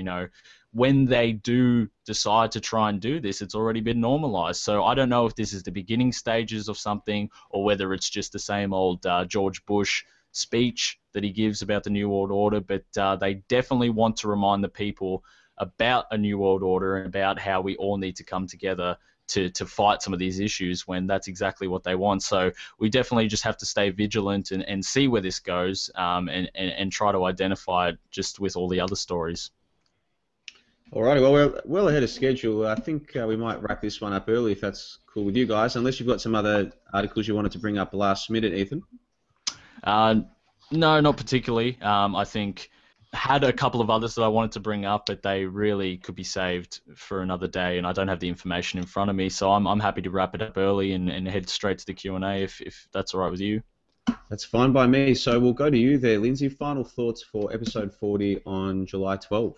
when they do decide to try and do this, it's already been normalized. So I don't know if this is the beginning stages of something or whether it's just the same old George Bush speech that he gives about the New World Order, but they definitely want to remind the people about a New World Order and about how we all need to come together to fight some of these issues when that's exactly what they want. So we definitely just have to stay vigilant and see where this goes, and try to identify it just with all the other stories. Alrighty, well, we're well ahead of schedule. I think we might wrap this one up early if that's cool with you guys, unless you've got some other articles you wanted to bring up last minute, Ethan. No, not particularly. I think had a couple of others that I wanted to bring up, but they really could be saved for another day, and I don't have the information in front of me, so I'm happy to wrap it up early and head straight to the Q&A if that's all right with you. That's fine by me. So we'll go to you there, Lindsay. Final thoughts for episode 40 on July 12th.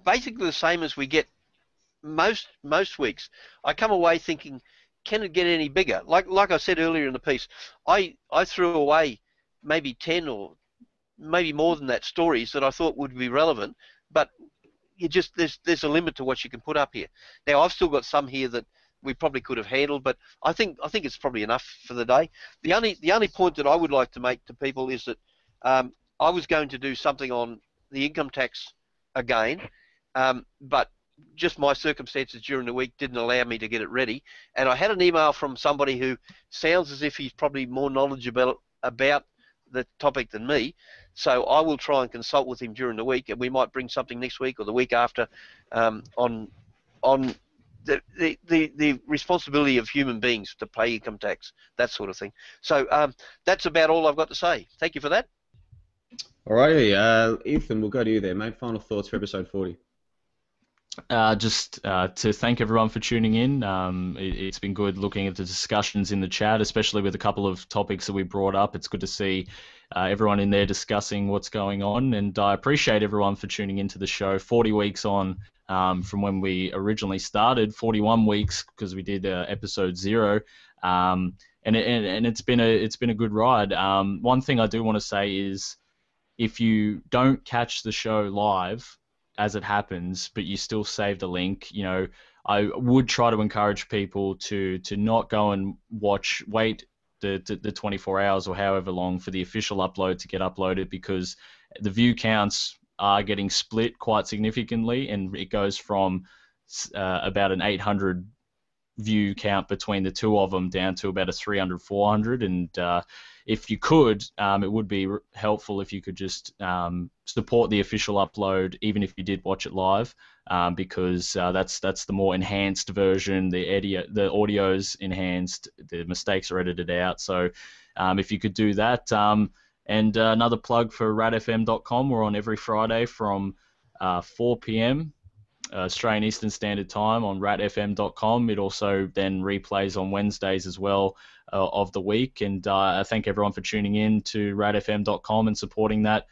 Basically the same as we get most weeks. I come away thinking, can it get any bigger? Like I said earlier in the piece, I threw away maybe 10 or maybe more than that stories that I thought would be relevant, but there's a limit to what you can put up here. Now I've still got some here that we probably could have handled, but I think it's probably enough for the day. The only point that I would like to make to people is that I was going to do something on the income tax again, but just my circumstances during the week didn't allow me to get it ready. And I had an email from somebody who sounds as if he's probably more knowledgeable about the topic than me, so I will try and consult with him during the week, and we might bring something next week or the week after on the responsibility of human beings to pay income tax, that sort of thing. So that's about all I've got to say. Thank you for that. Alrighty, Ethan, we'll go to you there, mate. Final thoughts for episode 40. Just to thank everyone for tuning in. It's been good looking at the discussions in the chat, especially with a couple of topics that we brought up. It's good to see everyone in there discussing what's going on, and I appreciate everyone for tuning into the show. 40 weeks on from when we originally started, 41 weeks because we did episode 0, and it's been a good ride. One thing I do want to say is, if you don't catch the show live as it happens, but you still save the link, you know, I would try to encourage people to not go and wait the 24 hours or however long for the official upload to get uploaded, because the view counts are getting split quite significantly, and it goes from about an 800 view count between the two of them down to about a 300, 400, and if you could, it would be helpful if you could just support the official upload, even if you did watch it live, because that's the more enhanced version. The audio's enhanced, the mistakes are edited out. So if you could do that, and another plug for radfm.com. We're on every Friday from 4 p.m. Australian Eastern Standard Time on ratfm.com. It also then replays on Wednesdays as well of the week. And I thank everyone for tuning in to ratfm.com and supporting that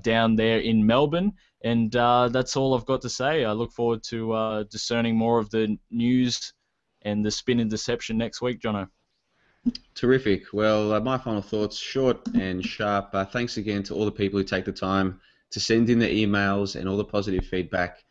down there in Melbourne. And that's all I've got to say. I look forward to discerning more of the news and the spin and deception next week, Johnno. Terrific. Well, my final thoughts, short and sharp. Thanks again to all the people who take the time to send in the emails and all the positive feedback.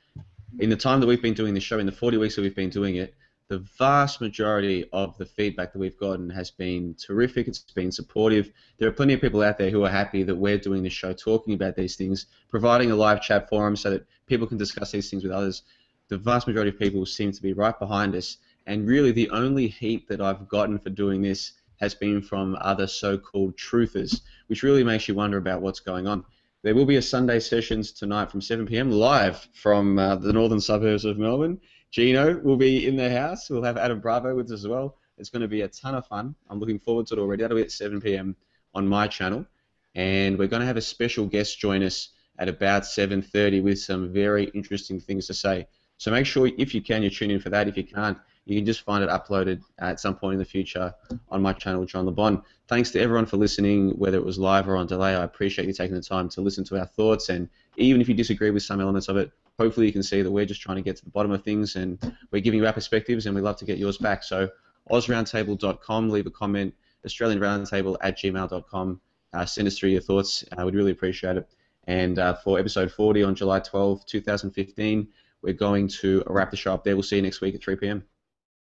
In the time that we've been doing the show, in the 40 weeks that we've been doing it, the vast majority of the feedback that we've gotten has been terrific. It's been supportive. There are plenty of people out there who are happy that we're doing the show, talking about these things, providing a live chat forum so that people can discuss these things with others. The vast majority of people seem to be right behind us, and really the only heat that I've gotten for doing this has been from other so-called truthers, which really makes you wonder about what's going on. There will be a Sunday sessions tonight from 7 p.m. live from the northern suburbs of Melbourne. Gino will be in the house. We'll have Adam Bravo with us as well. It's going to be a ton of fun. I'm looking forward to it already. That'll be at 7 p.m. on my channel. And we're going to have a special guest join us at about 7:30 with some very interesting things to say. So make sure, if you can, you tune in for that. If you can't, you can just find it uploaded at some point in the future on my channel, John LeBon. Thanks to everyone for listening, whether it was live or on delay. I appreciate you taking the time to listen to our thoughts, and even if you disagree with some elements of it, hopefully you can see that we're just trying to get to the bottom of things, and we're giving you our perspectives, and we'd love to get yours back. So AusRoundtable.com, leave a comment, AustralianRoundtable@gmail.com, send us through your thoughts. We'd really appreciate it. And for episode 40 on July 12, 2015, we're going to wrap the show up there. We'll see you next week at 3 p.m.